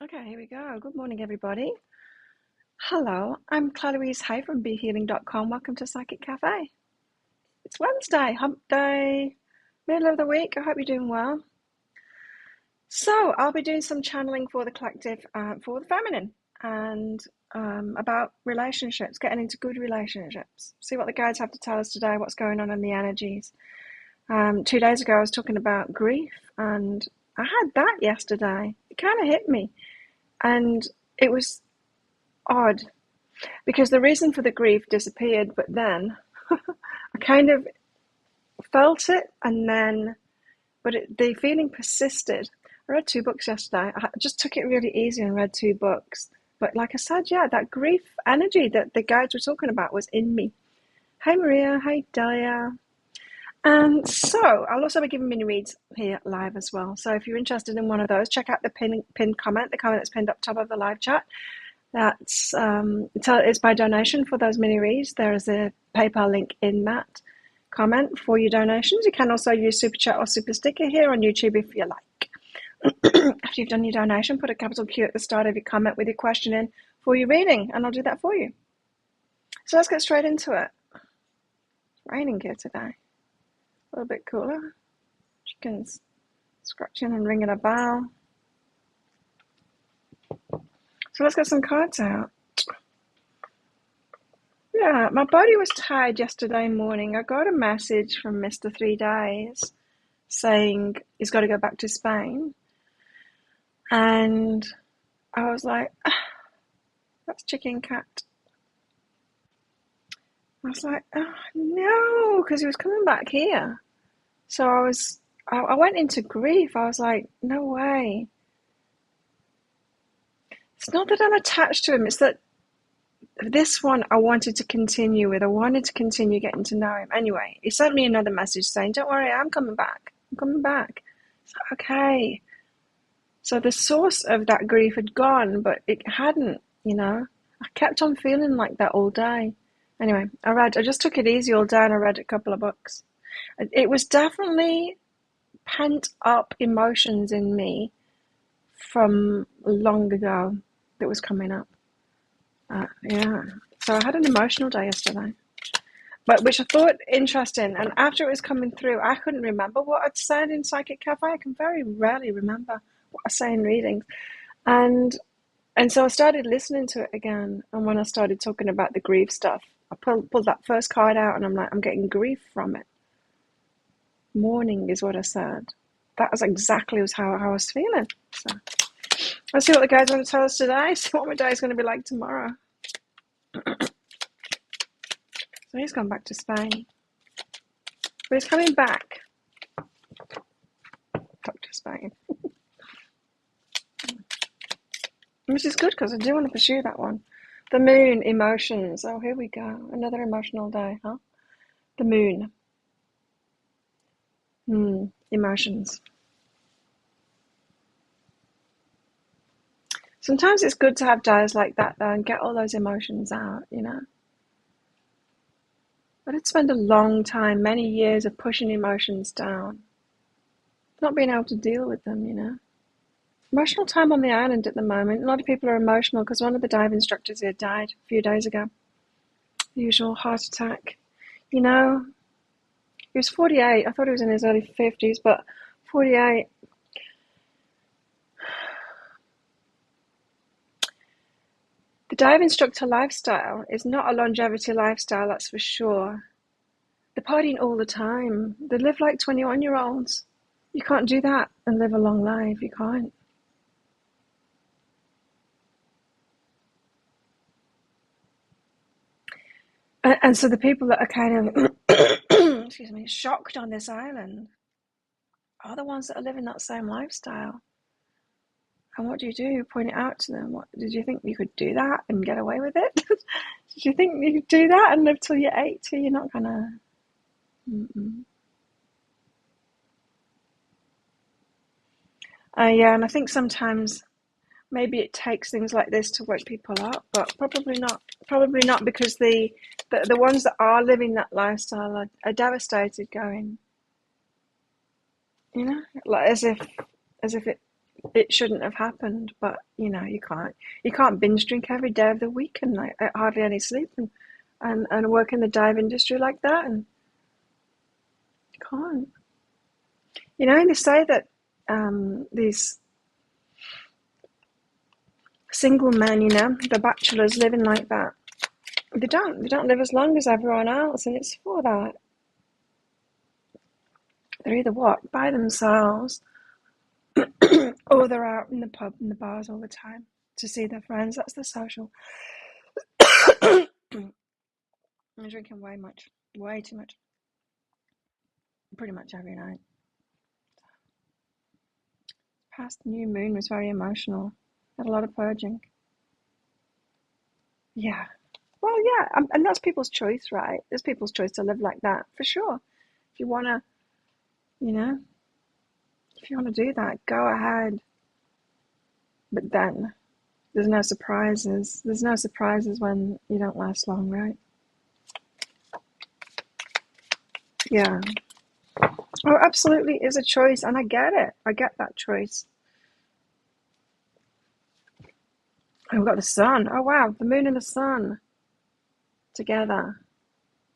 Okay, here we go. Good morning, everybody. Hello, I'm Clarice Hay from BeHealing.com. Welcome to Psychic Cafe. It's Wednesday, hump day, middle of the week. I hope you're doing well. So, I'll be doing some channeling for the collective, for the feminine, and about relationships, getting into good relationships. See what the guides have to tell us today, what's going on in the energies. 2 days ago, I was talking about grief, and I had that yesterday. It kind of hit me, and it was odd because the reason for the grief disappeared, but then I kind of felt it, and then, the feeling persisted. I read 2 books yesterday. I just took it really easy and read 2 books. But like I said, yeah, that grief energy that the guides were talking about was in me. Hey Maria, hey Delia. And so I'll also be giving mini reads here live as well. So if you're interested in one of those, check out the pinned comment, the comment that's pinned up top of the live chat. That's it's by donation for those mini reads. There is a PayPal link in that comment for your donations. You can also use super chat or super sticker here on YouTube if you like. After you've done your donation, put a capital Q at the start of your comment with your question in for your reading, and I'll do that for you. So let's get straight into it. It's raining here today. A little bit cooler. Chickens scratching and ringing a bell. So let's get some cards out. Yeah, my body was tired yesterday morning. I got a message from Mr. 3 Days saying he's got to go back to Spain. And I was like, that's chicken cat. I was like, oh, no, because he was coming back here. So I went into grief. I was like, no way. It's not that I'm attached to him. It's that this one I wanted to continue with. I wanted to continue getting to know him. Anyway, he sent me another message saying, don't worry, I'm coming back. I'm coming back. It's like, okay. So the source of that grief had gone, but it hadn't, I kept on feeling like that all day. Anyway, I just took it easy all day and I read a couple of books. It was definitely pent up emotions in me from long ago that was coming up. Yeah. So I had an emotional day yesterday, but which I thought interesting. And after it was coming through, I couldn't remember what I'd said in Psychic Cafe. I can very rarely remember what I say in readings. And so I started listening to it again. And when I started talking about the grief stuff, I pulled that first card out and I'm like, I'm getting grief from it. Mourning is what I said. That was exactly how I was feeling. So let's see what the guys want to tell us today. See what my day is going to be like tomorrow. So he's gone back to Spain. But he's coming back. Back to Spain. Which is good because I do want to pursue that one. The moon, emotions. Oh, here we go. Another emotional day, huh? The moon. Emotions. Sometimes it's good to have days like that, though, and get all those emotions out, I did spend a long time, many years of pushing emotions down. Not being able to deal with them, Emotional time on the island at the moment. A lot of people are emotional because one of the dive instructors here died a few days ago. The usual heart attack. He was 48. I thought he was in his early 50s, but 48. The dive instructor lifestyle is not a longevity lifestyle, that's for sure. They're partying all the time. They live like 21-year-olds. You can't do that and live a long life. You can't. And so the people that are kind of, excuse me, shocked on this island are the ones that are living that same lifestyle. And what do? Point it out to them. What did you think you could do that and get away with it? Did you think you could do that and live till you're 80? You're not gonna. Yeah, and I think sometimes maybe it takes things like this to wake people up, but probably not. Probably not because the ones that are living that lifestyle are devastated, going, like as if it shouldn't have happened. But you can't binge drink every day of the week and like hardly any sleep and work in the dive industry like that, and you can't. They say that these single men, the bachelors living like that, they don't live as long as everyone else, and it's for that. They're either what, by themselves, or they're out in the pub and the bars all the time to see their friends. That's the social. I'm drinking way too much, pretty much every night. Past new moon was very emotional. Had a lot of purging. Yeah. Well, yeah, and that's people's choice, right? It's people's choice to live like that, for sure. If you wanna, you know, if you wanna do that, go ahead. But then there's no surprises. There's no surprises when you don't last long, right? Yeah. Oh, absolutely is a choice, and I get it. I get that choice. Oh, we've got the sun. Oh, wow. The moon and the sun together.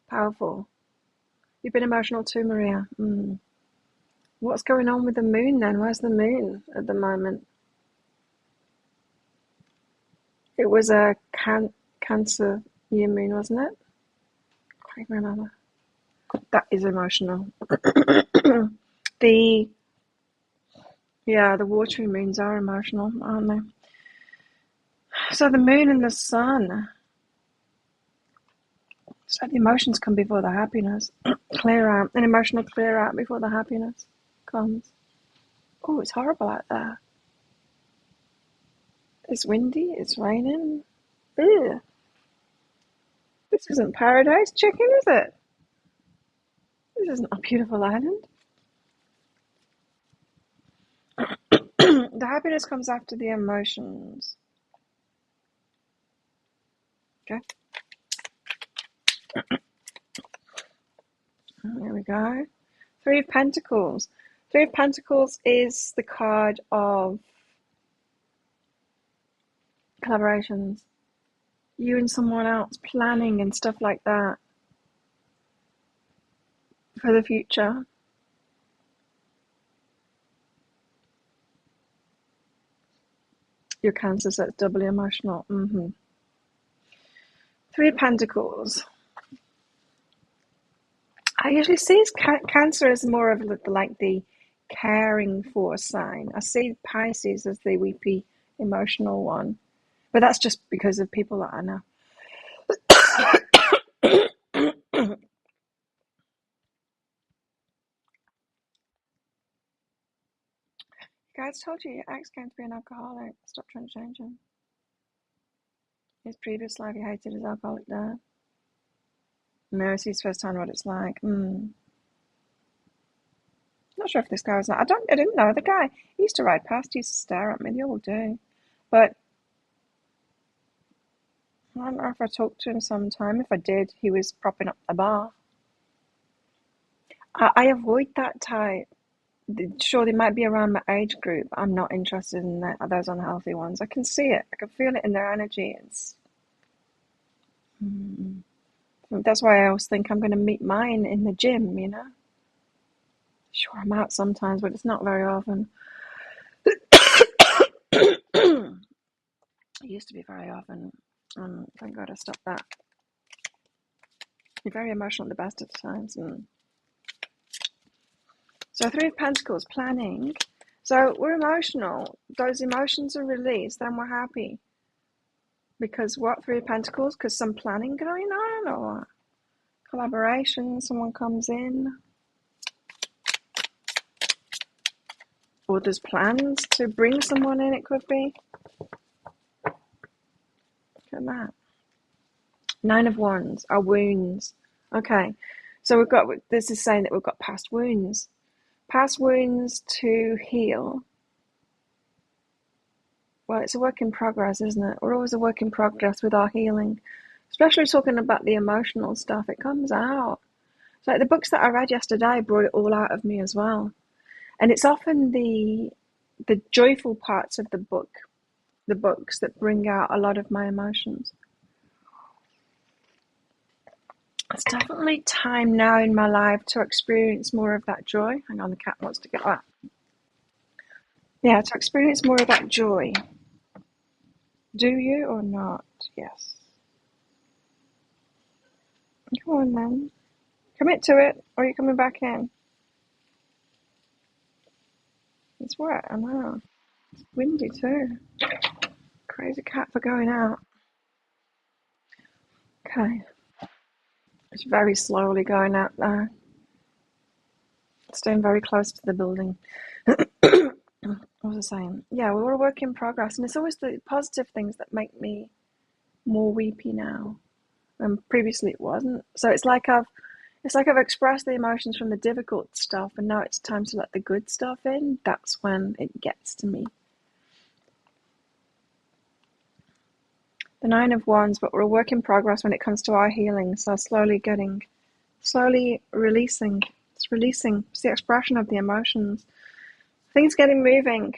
Powerful. You've been emotional too, Maria. What's going on with the moon then? Where's the moon at the moment? It was a Cancer year moon, wasn't it? I can't remember. That is emotional. the watery moons are emotional, aren't they? So the moon and the sun. So the emotions come before the happiness. Clear out. An emotional clear out before the happiness comes. Oh, it's horrible out there. It's windy. It's raining. Ew. This isn't paradise chicken, is it? This isn't a beautiful island. The happiness comes after the emotions. Okay. There we go. Three of Pentacles. Three of Pentacles is the card of collaborations. You and someone else planning and stuff like that for the future. Your Cancer, so it's doubly emotional. Three of Pentacles. I usually see Cancer as more of like the caring for sign. I see Pisces as the weepy, emotional one. But that's just because of people that I know. Guys told you your ex going to be an alcoholic. Stop trying to change him. His previous life he hated his alcoholic dad. Knows he's first time what it's like. Not sure if this guy was I didn't know the guy. He used to ride past, he used to stare at me the whole day. But I don't know if I talked to him sometime. If I did, he was propping up the bar. I avoid that type. Sure, they might be around my age group. I'm not interested in those unhealthy ones. I can see it. I can feel it in their energy. That's why I always think I'm going to meet mine in the gym, Sure, I'm out sometimes, but it's not very often. It used to be very often. Thank God I stopped that. You're very emotional at the best of times. So Three of Pentacles, planning. So we're emotional. Those emotions are released, then we're happy. Because what? Three of Pentacles? Because some planning going on, or collaboration, someone comes in. Or there's plans to bring someone in, it could be. Look at that. Nine of Wands, our wounds. Okay, so this is saying that we've got past wounds. Past wounds to heal. Well, it's a work in progress, isn't it? We're always a work in progress with our healing. Especially talking about the emotional stuff, it comes out. It's like the books that I read yesterday brought it all out of me as well. And it's often the the joyful parts of the books that bring out a lot of my emotions. It's definitely time now in my life to experience more of that joy. Hang on, the cat wants to get out. Yeah, to experience more of that joy. Do you or not? Yes. Come on then. Commit to it, or are you coming back in? It's wet, I know. It's windy too. Crazy cat for going out. Okay. It's very slowly going out there. Staying very close to the building. What was I saying? Yeah, we're a work in progress, and it's always the positive things that make me more weepy now. And previously it wasn't. So it's like I've expressed the emotions from the difficult stuff, and now it's time to let the good stuff in. That's when it gets to me. The Nine of Wands, but we're a work in progress when it comes to our healing. So slowly releasing. It's releasing. It's the expression of the emotions. Things getting moving.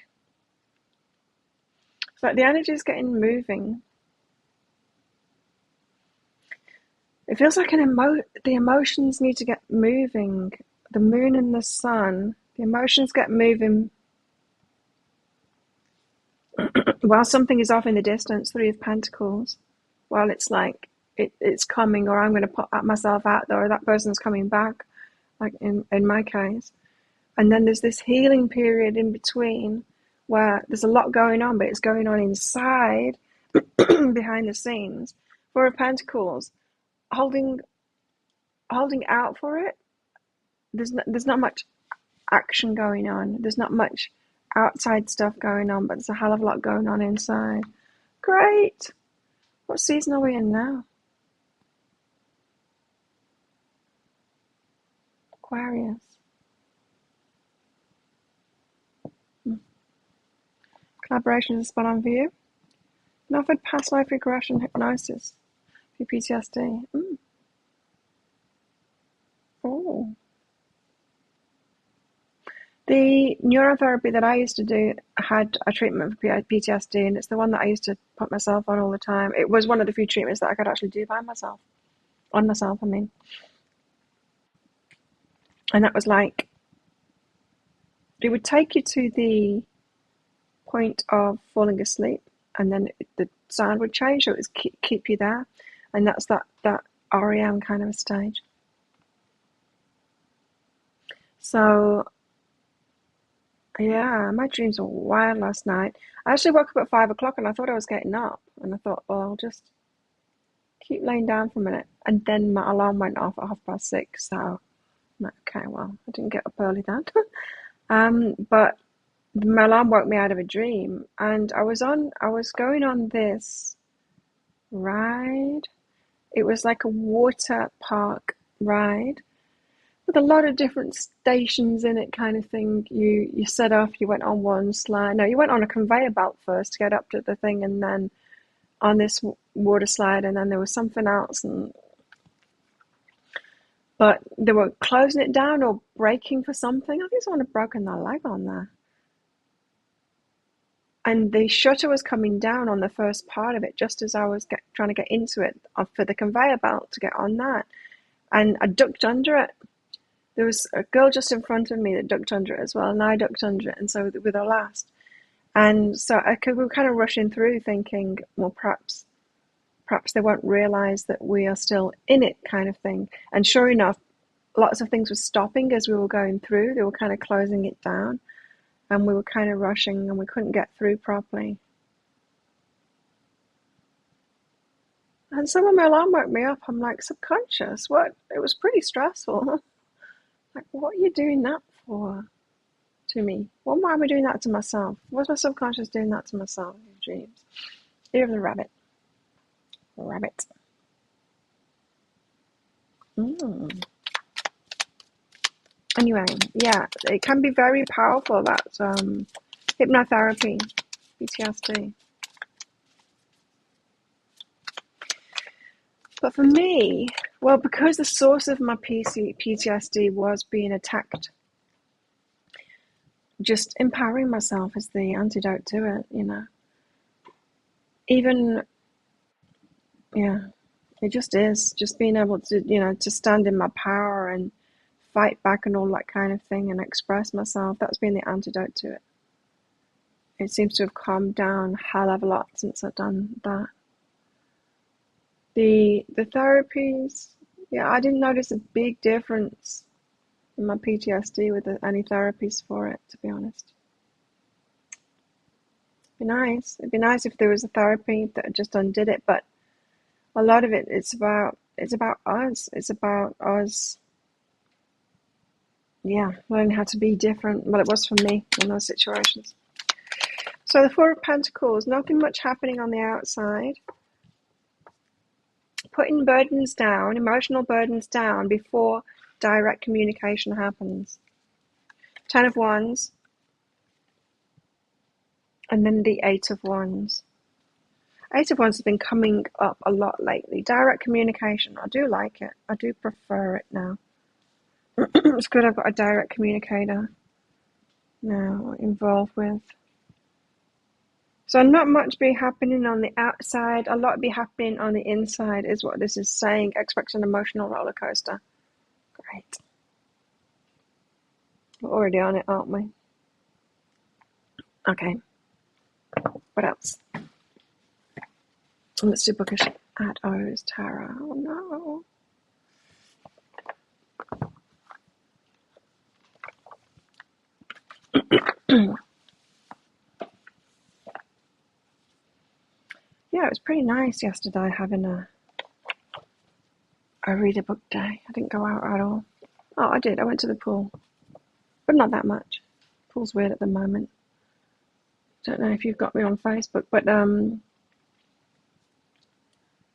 It's like the energy is getting moving. It feels like the emotions need to get moving. The moon and the sun, the emotions get moving while something is off in the distance, Three of Pentacles. While it's like it's coming, or I'm going to put myself out there, or that person's coming back, like in my case. And then there's this healing period in between where there's a lot going on, but it's going on inside, behind the scenes. Four of Pentacles, holding out for it. There's not much action going on. There's not much outside stuff going on, but there's a hell of a lot going on inside. Great. What season are we in now? Aquarius. Collaboration is spot on for you. And offered past life regression hypnosis for PTSD. Oh. The neurotherapy that I used to do had a treatment for PTSD, and it's the one that I used to put myself on all the time. It was one of the few treatments that I could actually do on myself, I mean. And that was like, it would take you to the point of falling asleep, and then the sound would change, so it was keep you there. And that's that REM kind of a stage. So yeah, my dreams were wild last night. I actually woke up at 5 o'clock and I thought I was getting up. And I thought, well, I'll just keep laying down for a minute. And then my alarm went off at 6:30. So I'm like, okay, well, I didn't get up early then. But my alarm woke me out of a dream. And I was going on this ride. It was like a water park ride with a lot of different stations in it, kind of thing. You set off, you went on one slide. No, you went on a conveyor belt first to get up to the thing, and then on this water slide, and then there was something else. But they were closing it down or braking for something. I think someone had broken their leg on there. And the shutter was coming down on the first part of it, just as I was trying to get into it for the conveyor belt to get on that. And I ducked under it. There was a girl just in front of me that ducked under it as well, and I ducked under it, and so with her last. And so we were kind of rushing through thinking, well, perhaps they won't realise that we are still in it, kind of thing. And sure enough, lots of things were stopping as we were going through. They were kind of closing it down, and we were kind of rushing, and we couldn't get through properly. And so when my alarm woke me up, I'm like, subconscious, what? It was pretty stressful. Like, what are you doing that for to me? Why am I doing that to myself? What's my subconscious doing that to myself in dreams? Ear of the rabbit. Rabbit. Anyway, yeah, it can be very powerful, that hypnotherapy, PTSD. But for me, well, because the source of my PTSD was being attacked just empowering myself is the antidote to it, Even, yeah, it just is. Just being able to, to stand in my power and fight back and all that kind of thing and express myself. That's been the antidote to it. It seems to have calmed down a hell of a lot since I've done that. The therapies, yeah, I didn't notice a big difference in my PTSD with any therapies for it, to be honest. It'd be nice. It'd be nice if there was a therapy that just undid it, but a lot of it, it's about us. It's about us, yeah, learning how to be different. Well, it was for me in those situations. So the Four of Pentacles, nothing much happening on the outside. Putting burdens down, emotional burdens down before direct communication happens. 10 of Wands. And then the 8 of Wands. 8 of Wands has been coming up a lot lately. Direct communication, I do like it. I do prefer it now. It's good I've got a direct communicator now involved with. So not much be happening on the outside. A lot be happening on the inside is what this is saying. Expect an emotional roller coaster. Great. We're already on it, aren't we? Okay. What else? Let's do bookish at O's Tarot. Oh no. Yeah, it was pretty nice yesterday having a read a book day. I didn't go out at all. Oh, I did. I went to the pool, but not that much. Pool's weird at the moment. Don't know if you've got me on Facebook, but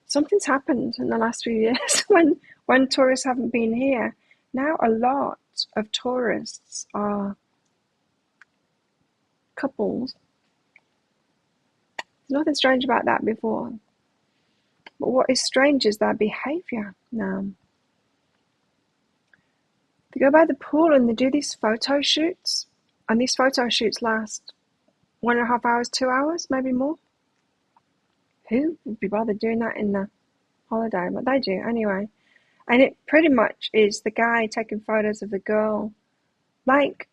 something's happened in the last few years when tourists haven't been here. Now a lot of tourists are couples. There's nothing strange about that before. But what is strange is their behavior now. They go by the pool and they do these photo shoots, and these photo shoots last 1.5 hours, 2 hours, maybe more. Who would be bothered doing that in the holiday? But they do anyway. And it pretty much is the guy taking photos of the girl, like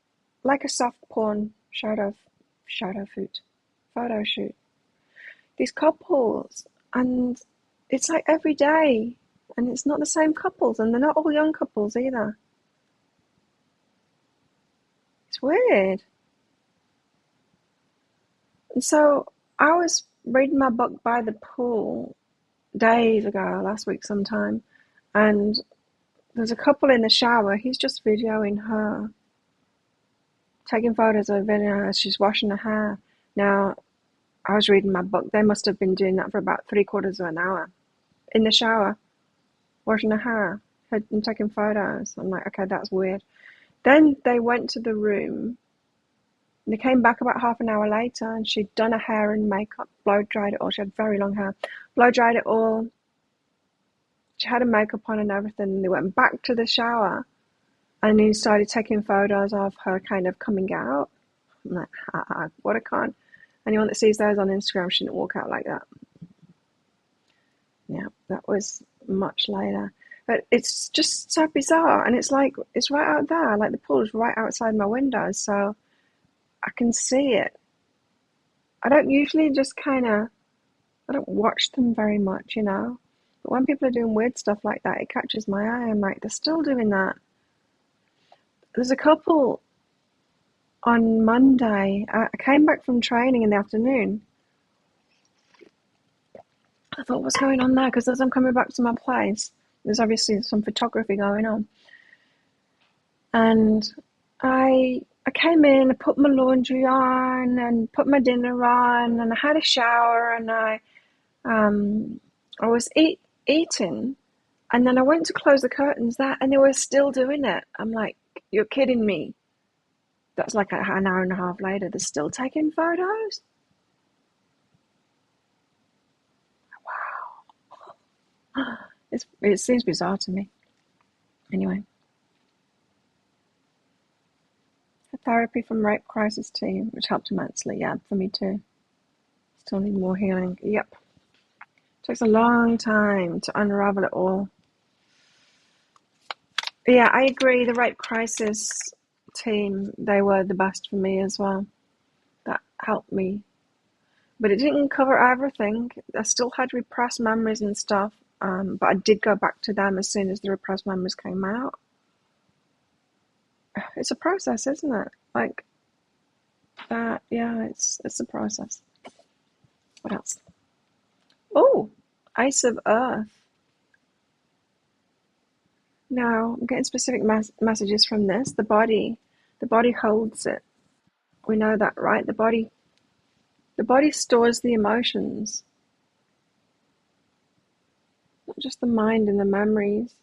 a soft porn photo shoot. These couples, and it's like every day, and it's not the same couples, and they're not all young couples either. It's weird. And so I was reading my book by the pool days ago, last week sometime, and there's a couple in the shower. He's just videoing her, taking photos of her as she's washing her hair. Now, I was reading my book. They must have been doing that for about 3/4 of an hour in the shower, washing her hair and taking photos. I'm like, okay, that's weird. Then they went to the room. They came back about half an hour later, and she'd done her hair and makeup, blow dried it all. She had very long hair, blow dried it all. She had her makeup on and everything. And they went back to the shower, and he started taking photos of her kind of coming out. I'm like, what a con. Anyone that sees those on Instagram shouldn't walk out like that. Yeah, that was much later. But it's just so bizarre. And it's like, it's right out there. Like the pool is right outside my window. So I can see it. I don't usually I don't watch them very much, But when people are doing weird stuff like that, it catches my eye. I'm like, they're still doing that. There's a couple on Monday. I came back from training in the afternoon. I thought, what's going on there? Because as I'm coming back to my place, there's obviously some photography going on. And I came in, I put my laundry on and put my dinner on, and I had a shower, and I was eating, and then I went to close the curtains there, and they were still doing it. I'm like, you're kidding me. That's like an hour and a half later. They're still taking photos. Wow. It seems bizarre to me. Anyway. therapy from Rape Crisis Team, which helped immensely. Yeah, for me too. Still need more healing. Yep. Takes a long time to unravel it all. Yeah, I agree. The Rape Crisis Team, they were the best for me as well. That helped me. But it didn't cover everything. I still had repressed memories and stuff, but I did go back to them as soon as the repressed memories came out. It's a process, isn't it? Like that, yeah, it's a process. What else? Oh, Ice of Earth. Now, I'm getting specific messages from this. The body holds it. We know that, right? The body stores the emotions, not just the mind and the memories.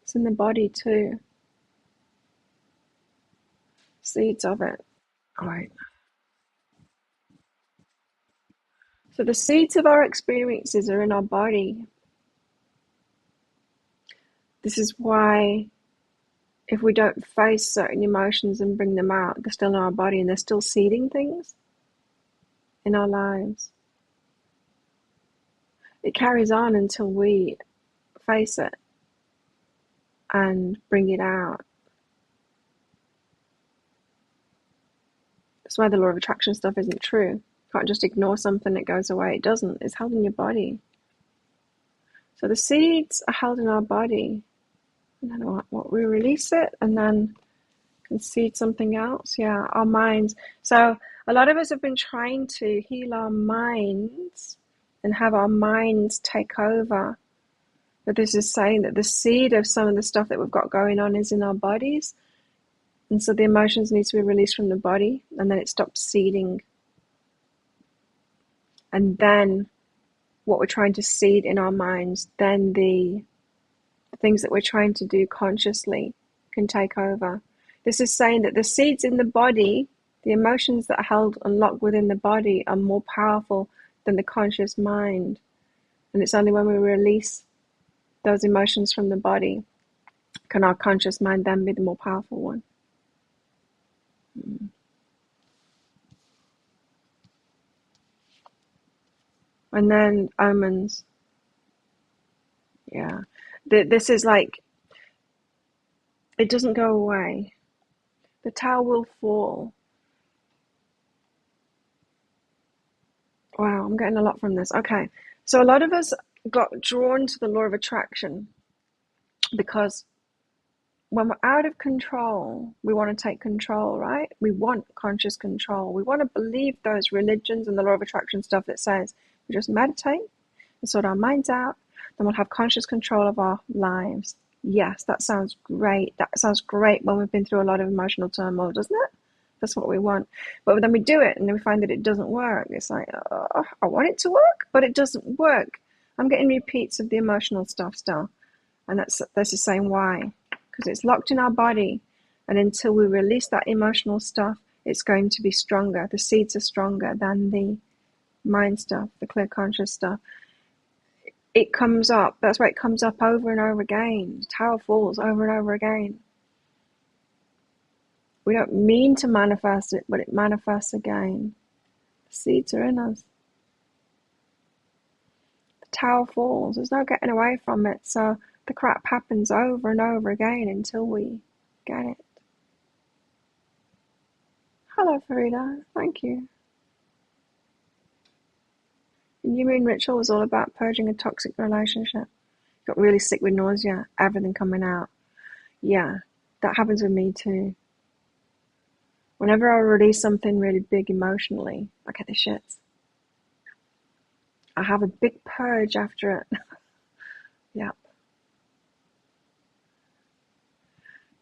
It's in the body too. Seeds of it. All right. So the seeds of our experiences are in our body. This is why if we don't face certain emotions and bring them out, they're still in our body and they're still seeding things in our lives. It carries on until we face it and bring it out. That's why the law of attraction stuff isn't true. You can't just ignore something, it goes away. It doesn't. It's held in your body. So the seeds are held in our body. And then what we release it and then can seed something else. Yeah, our minds. So a lot of us have been trying to heal our minds and have our minds take over. But this is saying that the seed of some of the stuff that we've got going on is in our bodies. And so the emotions need to be released from the body and then it stops seeding. And then what we're trying to seed in our minds, then the things that we're trying to do consciously can take over. This is saying that the seeds in the body, the emotions that are held and locked within the body are more powerful than the conscious mind. And it's only when we release those emotions from the body can our conscious mind then be the more powerful one. And then omens. Yeah. This is like, it doesn't go away. The tower will fall. Wow, I'm getting a lot from this. Okay. So a lot of us got drawn to the law of attraction because when we're out of control, we want to take control, right? We want conscious control. We want to believe those religions and the law of attraction stuff that says we just meditate and sort our minds out, then we'll have conscious control of our lives. Yes, that sounds great. That sounds great when we've been through a lot of emotional turmoil, doesn't it? That's what we want. But then we do it and then we find that it doesn't work. It's like, oh, I want it to work, but it doesn't work. I'm getting repeats of the emotional stuff still. And that's the same why. Because it's locked in our body. And until we release that emotional stuff, it's going to be stronger. The seeds are stronger than the mind stuff, the clear conscious stuff. It comes up. That's why it comes up over and over again. The tower falls over and over again. We don't mean to manifest it, but it manifests again. The seeds are in us. The tower falls. There's no getting away from it. So the crap happens over and over again until we get it. Hello, Farida. Thank you. The new moon ritual was all about purging a toxic relationship. Got really sick with nausea, everything coming out. Yeah, that happens with me too. Whenever I release something really big emotionally, I get the shits. I have a big purge after it. Yep.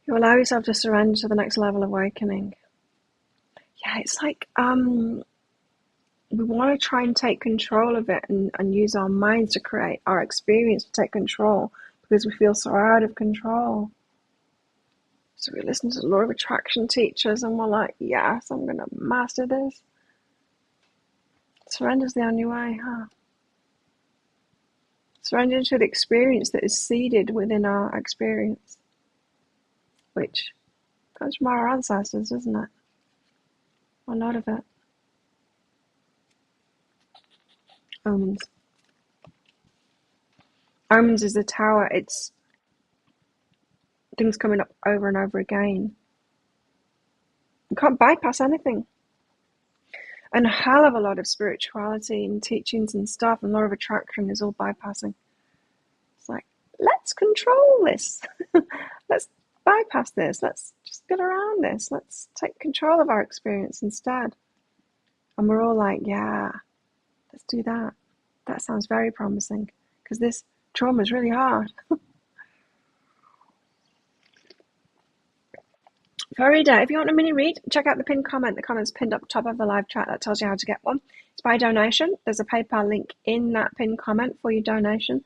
You allow yourself to surrender to the next level of awakening. Yeah, it's like we want to try and take control of it and use our minds to create our experience to take control because we feel so out of control. So we listen to the law of attraction teachers and we're like, yes, I'm going to master this. Surrender's the only way, huh? Surrender to the experience that is seeded within our experience, which comes from our ancestors, isn't it? A lot of it. Omens. Omens is the tower. It's things coming up over and over again. You can't bypass anything. And a hell of a lot of spirituality and teachings and stuff and law of attraction is all bypassing. It's like, let's control this. Let's bypass this. Let's just get around this. Let's take control of our experience instead. And we're all like, yeah, let's do that. That sounds very promising because this trauma is really hard. For reader, if you want a mini read, check out the pinned comment. The comment's pinned up top of the live chat. That tells you how to get one. It's by donation. There's a PayPal link in that pinned comment for your donation.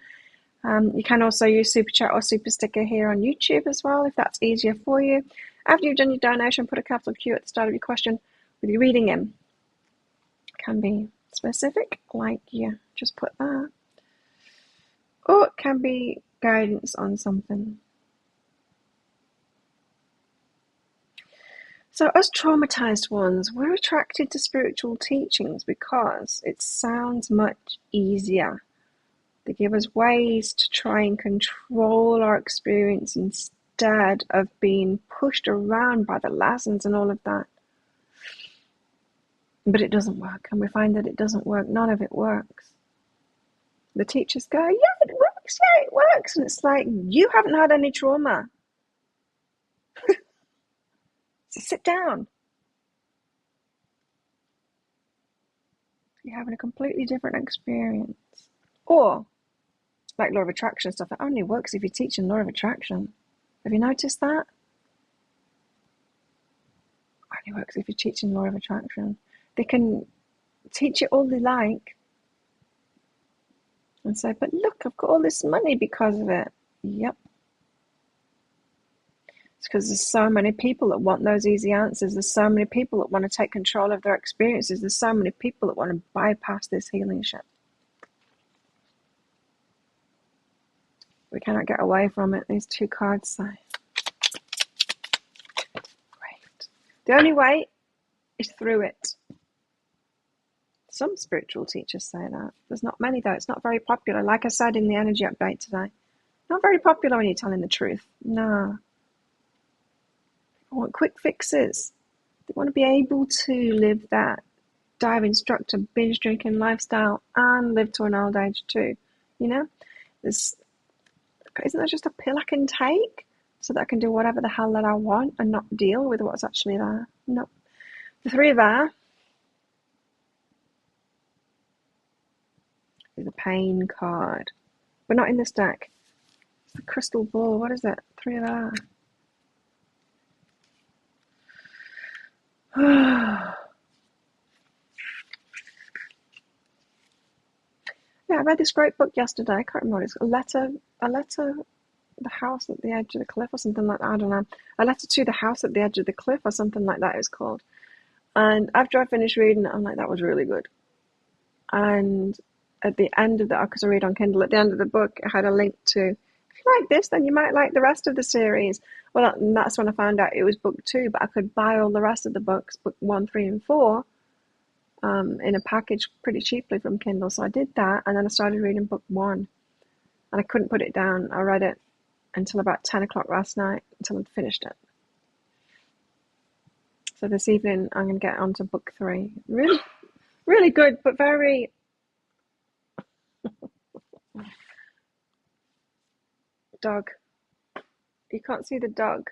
You can also use Super Chat or Super Sticker here on YouTube as well, if that's easier for you. After you've done your donation, put a capital Q at the start of your question with your reading in. It can be specific, like you just put that. Or it can be guidance on something. So us traumatized ones, we're attracted to spiritual teachings because it sounds much easier. They give us ways to try and control our experience instead of being pushed around by the lessons and all of that. But it doesn't work, and we find that it doesn't work. None of it works. The teachers go, yeah, it works. And it's like, you haven't had any trauma. So sit down. You're having a completely different experience. Or, like law of attraction stuff, it only works if you're teaching law of attraction. Have you noticed that? It only works if you're teaching law of attraction. They can teach it all they like and say, but look, I've got all this money because of it. Yep. It's because there's so many people that want those easy answers. There's so many people that want to take control of their experiences. There's so many people that want to bypass this healing shit. We cannot get away from it. These two cards say. Great. The only way is through it. Some spiritual teachers say that. There's not many though. It's not very popular. Like I said in the energy update today. Not very popular when you're telling the truth. No. People want quick fixes. They want to be able to live that dive instructor binge drinking lifestyle and live to an old age too. You know? Isn't there just a pill I can take so that I can do whatever the hell that I want and not deal with what's actually there? No. The three of Air is a pain card, but not in this deck. It's the crystal ball. What is it? Three of Air. Yeah, I read this great book yesterday. I can't remember what it's called. A letter, the house at the edge of the cliff or something like that. I don't know. A letter to the house at the edge of the cliff or something like that it was called. And after I finished reading it, I'm like, that was really good. And at the end of the, because I read on Kindle, at the end of the book, it had a link to, if you like this, then you might like the rest of the series. Well, and that's when I found out it was book 2, but I could buy all the rest of the books, book 1, 3, and 4, in a package pretty cheaply from Kindle. So I did that, and then I started reading book 1. And I couldn't put it down. I read it until about 10 o'clock last night, until I'd finished it. So this evening, I'm going to get on to book 3. Really, really good, but very... Dog. You can't see the dog.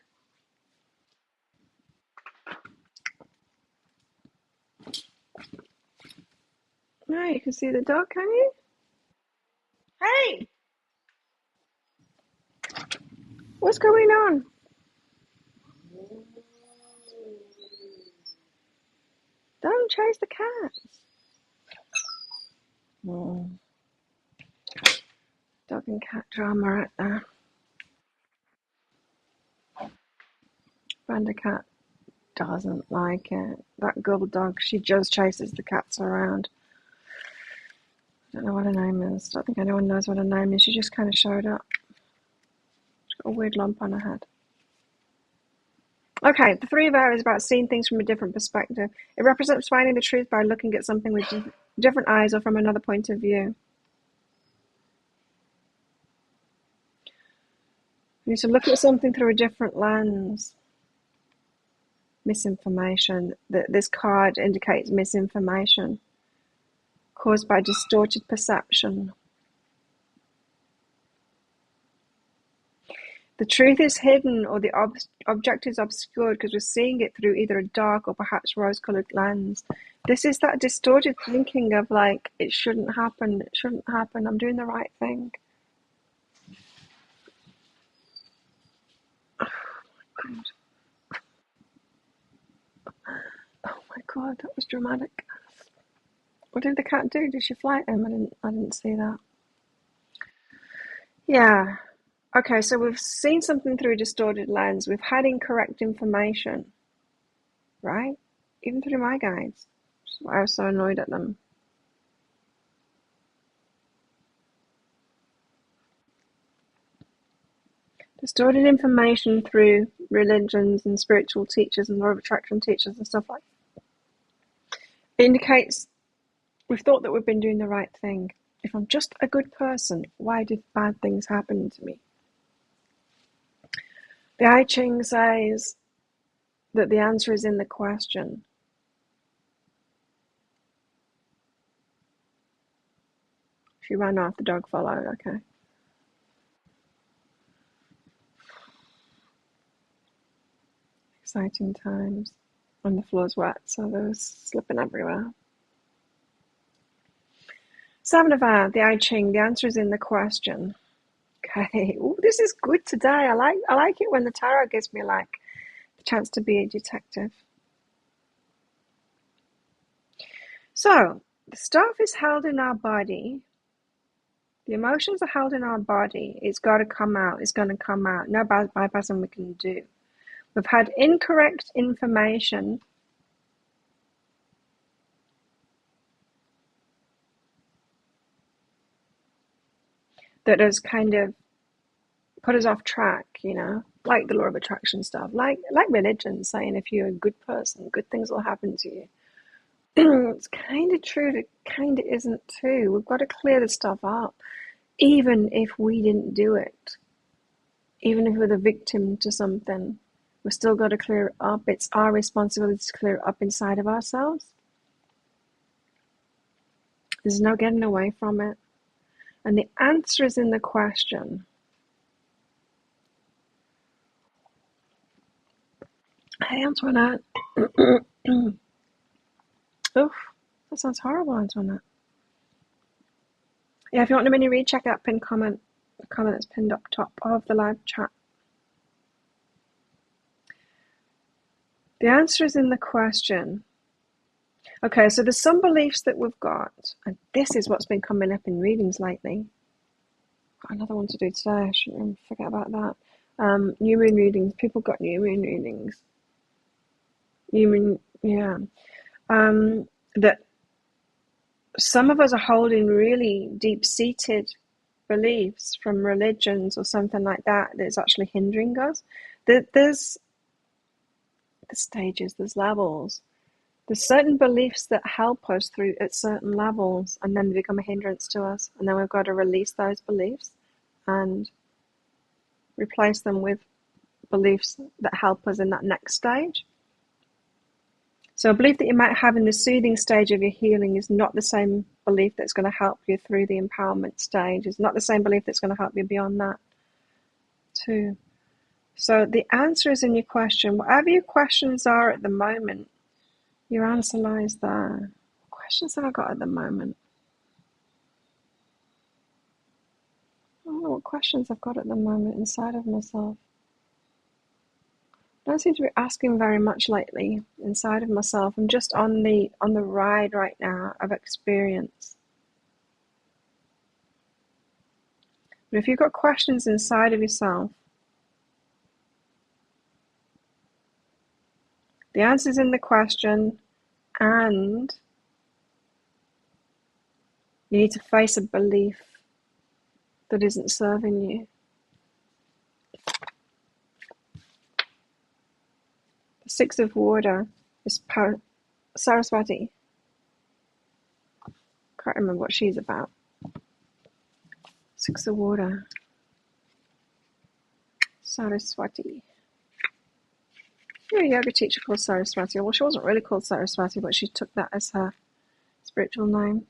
No, you can see the dog, can you? Hey! What's going on? Don't chase the cats. Oh. Dog and cat drama right there. Brenda cat doesn't like it. That girl dog, she just chases the cats around. I don't know what her name is. I don't think anyone knows what her name is. She just kind of showed up. She's got a weird lump on her head. Okay, the three of air is about seeing things from a different perspective. It represents finding the truth by looking at something with different eyes or from another point of view. You need to look at something through a different lens. Misinformation. This card indicates misinformation caused by distorted perception. The truth is hidden, or the object is obscured because we're seeing it through either a dark or perhaps rose-colored lens. This is that distorted thinking of like, it shouldn't happen, I'm doing the right thing. Oh my God, that was dramatic. What did the cat do? Did she fly at him? I didn't see that. Yeah. Okay, so we've seen something through a distorted lens. We've had incorrect information, right? Even through my guides. I was so annoyed at them. Distorted information through religions and spiritual teachers and law of attraction teachers and stuff like that. It indicates we've thought that we've been doing the right thing. If I'm just a good person, why did bad things happen to me? The I Ching says that the answer is in the question. She ran off, the dog followed, okay. Exciting times. And the floor's wet, so there was slipping everywhere. Seven of Air, the I Ching, the answer is in the question. Okay. Ooh, this is good today. I like it when the tarot gives me like the chance to be a detective. So the stuff is held in our body. The emotions are held in our body. It's got to come out. It's going to come out. No bypassing we can do. We've had incorrect information that has kind of put us off track, you know, like the law of attraction stuff, like religion saying if you're a good person, good things will happen to you. It's kind of true, it kind of isn't too. We've got to clear this stuff up, even if we didn't do it. Even if we're the victim to something, we've still got to clear it up. It's our responsibility to clear it up inside of ourselves. There's no getting away from it. And the answer is in the question. Hey, Antoinette. Oof, that sounds horrible, Antoinette. Yeah, if you want a mini read, check out pinned comment, the comment that's pinned up top of the live chat. The answer is in the question. Okay, so there's some beliefs that we've got, and this is what's been coming up in readings lately. Got another one to do today, I shouldn't forget about that. New moon readings, people got new moon readings. That some of us are holding really deep-seated beliefs from religions or something like that that's actually hindering us. There's stages, there's levels. There's certain beliefs that help us through at certain levels, and then they become a hindrance to us, and then we've got to release those beliefs and replace them with beliefs that help us in that next stage. So a belief that you might have in the soothing stage of your healing is not the same belief that's going to help you through the empowerment stage. It's not the same belief that's going to help you beyond that too. So the answer is in your question. Whatever your questions are at the moment, your answer lies there. What questions have I got at the moment? I don't know what questions I've got at the moment inside of myself. I don't seem to be asking very much lately inside of myself. I'm just on the ride right now of experience. But if you've got questions inside of yourself, the answer's in the question, and you need to face a belief that isn't serving you. Six of Water is Saraswati. Can't remember what she's about. Six of Water. Saraswati. You're a yoga teacher called Saraswati. Well, she wasn't really called Saraswati, but she took that as her spiritual name.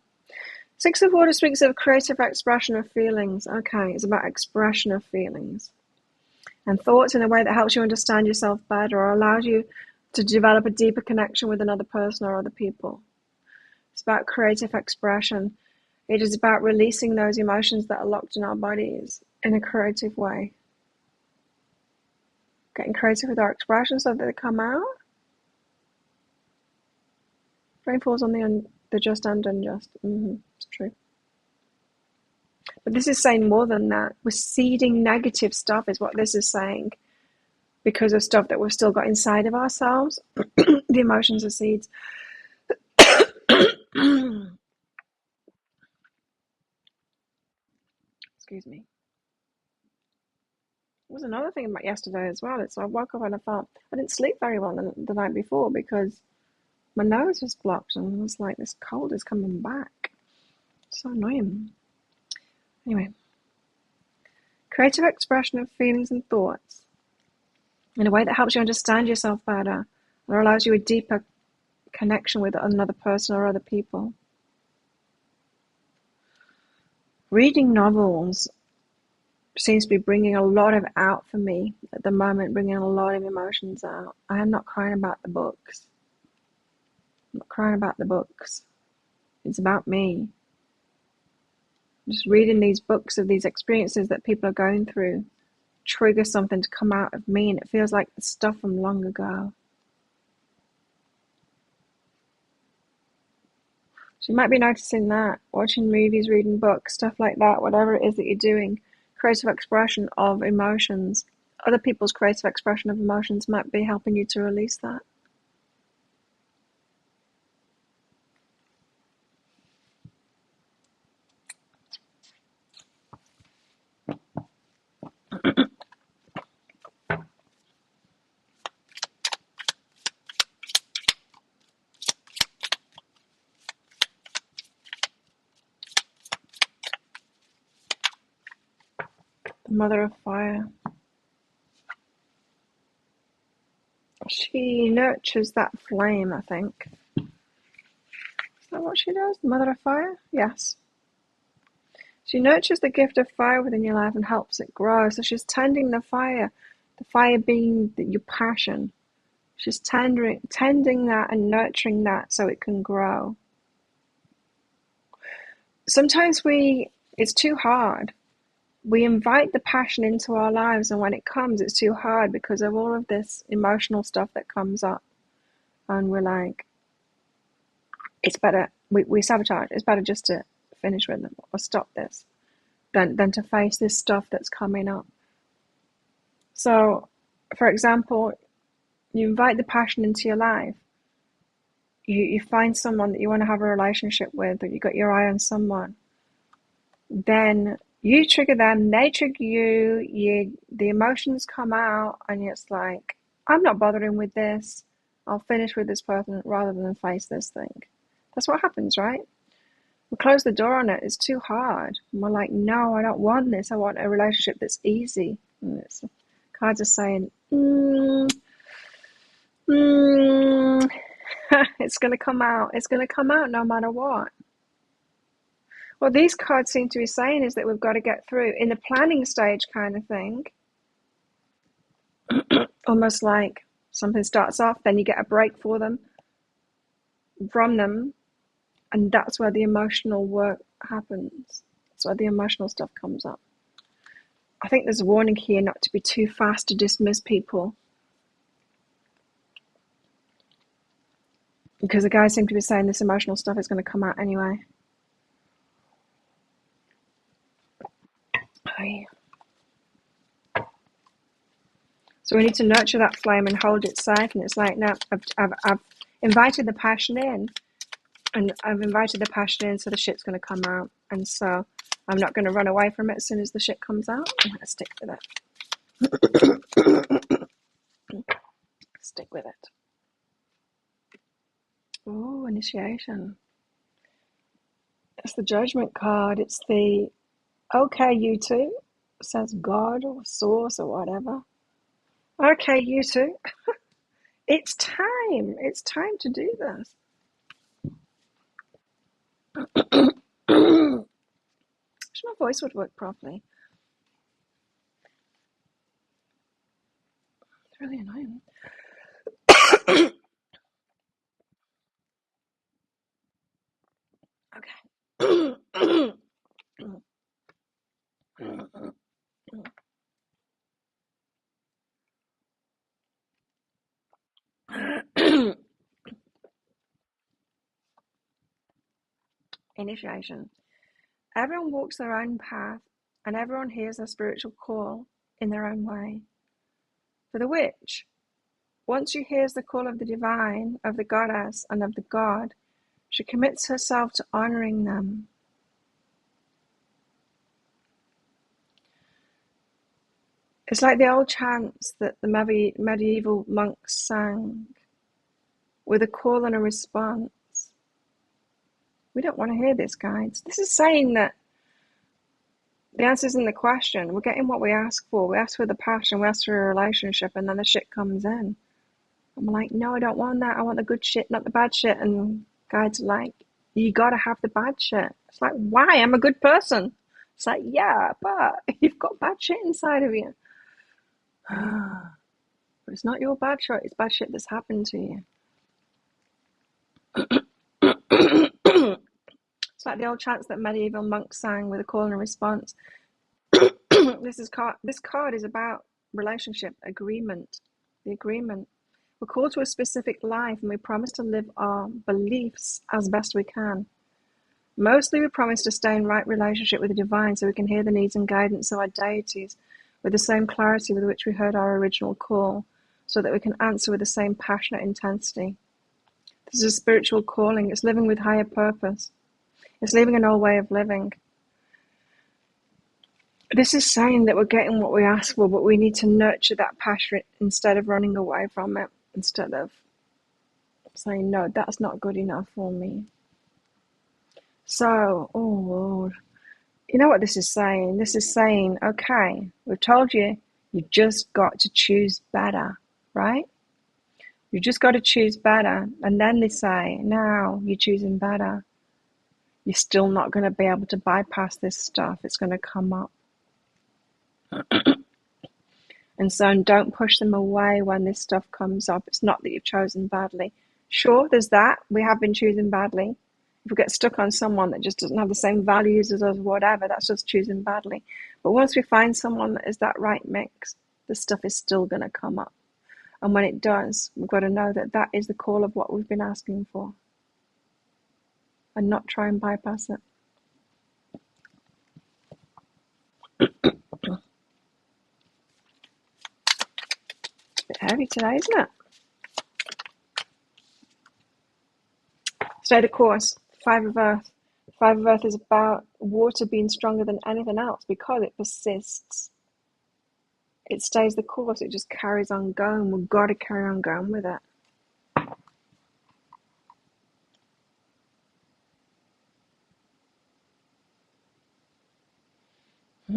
Six of Water speaks of creative expression of feelings. Okay, it's about expression of feelings and thoughts in a way that helps you understand yourself better or allows you to develop a deeper connection with another person or other people. It's about creative expression. It is about releasing those emotions that are locked in our bodies in a creative way. Getting creative with our expressions so that they come out. Rain falls on the just and unjust. It's true. But this is saying more than that. We're seeding negative stuff is what this is saying. Because of stuff that we've still got inside of ourselves. The emotions are seeds. Excuse me. There was another thing about yesterday as well. So I woke up and I felt I didn't sleep very well the night before because my nose was blocked and it was like this cold is coming back. So annoying. Anyway. Creative expression of feelings and thoughts in a way that helps you understand yourself better or allows you a deeper connection with another person or other people. Reading novels seems to be bringing a lot of out for me at the moment, bringing a lot of emotions out. I am not crying about the books. I'm not crying about the books. It's about me. Just reading these books of these experiences that people are going through triggers something to come out of me, and it feels like the stuff from long ago. So you might be noticing that, watching movies, reading books, stuff like that, whatever it is that you're doing, creative expression of emotions. Other people's creative expression of emotions might be helping you to release that. The Mother of Fire. She nurtures that flame, I think. Is that what she does? The Mother of Fire? Yes. She nurtures the gift of fire within your life and helps it grow. So she's tending the fire being your passion. She's tending that and nurturing that so it can grow. Sometimes it's too hard. We invite the passion into our lives, and when it comes, it's too hard because of all of this emotional stuff that comes up. And we're like, it's better, we sabotage. It's better just to finish with them or stop this than to face this stuff that's coming up. So, for example, you invite the passion into your life. You find someone that you want to have a relationship with, or you got your eye on someone. Then you trigger them, they trigger you, the emotions come out, and it's like, I'm not bothering with this. I'll finish with this person rather than face this thing. That's what happens, right? We close the door on it. It's too hard. And we're like, no, I don't want this. I want a relationship that's easy. And cards are saying, it's going to come out. It's going to come out no matter what. What these cards seem to be saying is that we've got to get through in the planning stage kind of thing. Almost like something starts off, then you get a break from them, and that's where the emotional work happens. That's where the emotional stuff comes up. I think there's a warning here not to be too fast to dismiss people. Because the guys seem to be saying this emotional stuff is going to come out anyway. So we need to nurture that flame and hold it safe. And it's like, no, I've invited the passion in, and I've invited the passion in, so the shit's going to come out. And so I'm not going to run away from it as soon as the shit comes out. I'm going to stick with it. Stick with it. Oh, initiation. It's the judgment card. It's the, okay, you two, says God or source or whatever. Okay, you two, it's time. It's time to do this. Wish my voice would work properly. It's really annoying. Okay. Initiation. Everyone walks their own path, and everyone hears their spiritual call in their own way. For the witch, once she hears the call of the divine, of the goddess, and of the god, she commits herself to honoring them. It's like the old chants that the medieval monks sang, with a call and a response. We don't want to hear this, guides. This is saying that the answer's in the question. We're getting what we ask for. We ask for the passion, we ask for a relationship, and then the shit comes in. I'm like, no, I don't want that. I want the good shit, not the bad shit. And guides are like, you gotta have the bad shit. It's like, why? I'm a good person. It's like, yeah, but you've got bad shit inside of you. But it's not your bad shit, it's bad shit that's happened to you. It's like the old chants that medieval monks sang with a call and a response. This card is about relationship, agreement, the agreement. We're called to a specific life and we promise to live our beliefs as best we can. Mostly we promise to stay in right relationship with the divine so we can hear the needs and guidance of our deities with the same clarity with which we heard our original call, so that we can answer with the same passionate intensity. This is a spiritual calling. It's living with higher purpose. It's leaving an old way of living. This is saying that we're getting what we ask for, but we need to nurture that passion instead of running away from it, instead of saying, no, that's not good enough for me. So, oh Lord, you know what this is saying? This is saying, okay, we've told you, you just got to choose better, right? You just got to choose better. And then they say, now you're choosing better. You're still not going to be able to bypass this stuff. It's going to come up. And so don't push them away when this stuff comes up. It's not that you've chosen badly. Sure, there's that. We have been choosing badly. If we get stuck on someone that just doesn't have the same values as us, whatever, that's just choosing badly. But once we find someone that is that right mix, the stuff is still going to come up. And when it does, we've got to know that that is the call of what we've been asking for. And not try and bypass it. It's a bit heavy today, isn't it? Stay the course. Five of Earth. Five of Earth is about water being stronger than anything else because it persists. It stays the course. It just carries on going. We've got to carry on going with it. I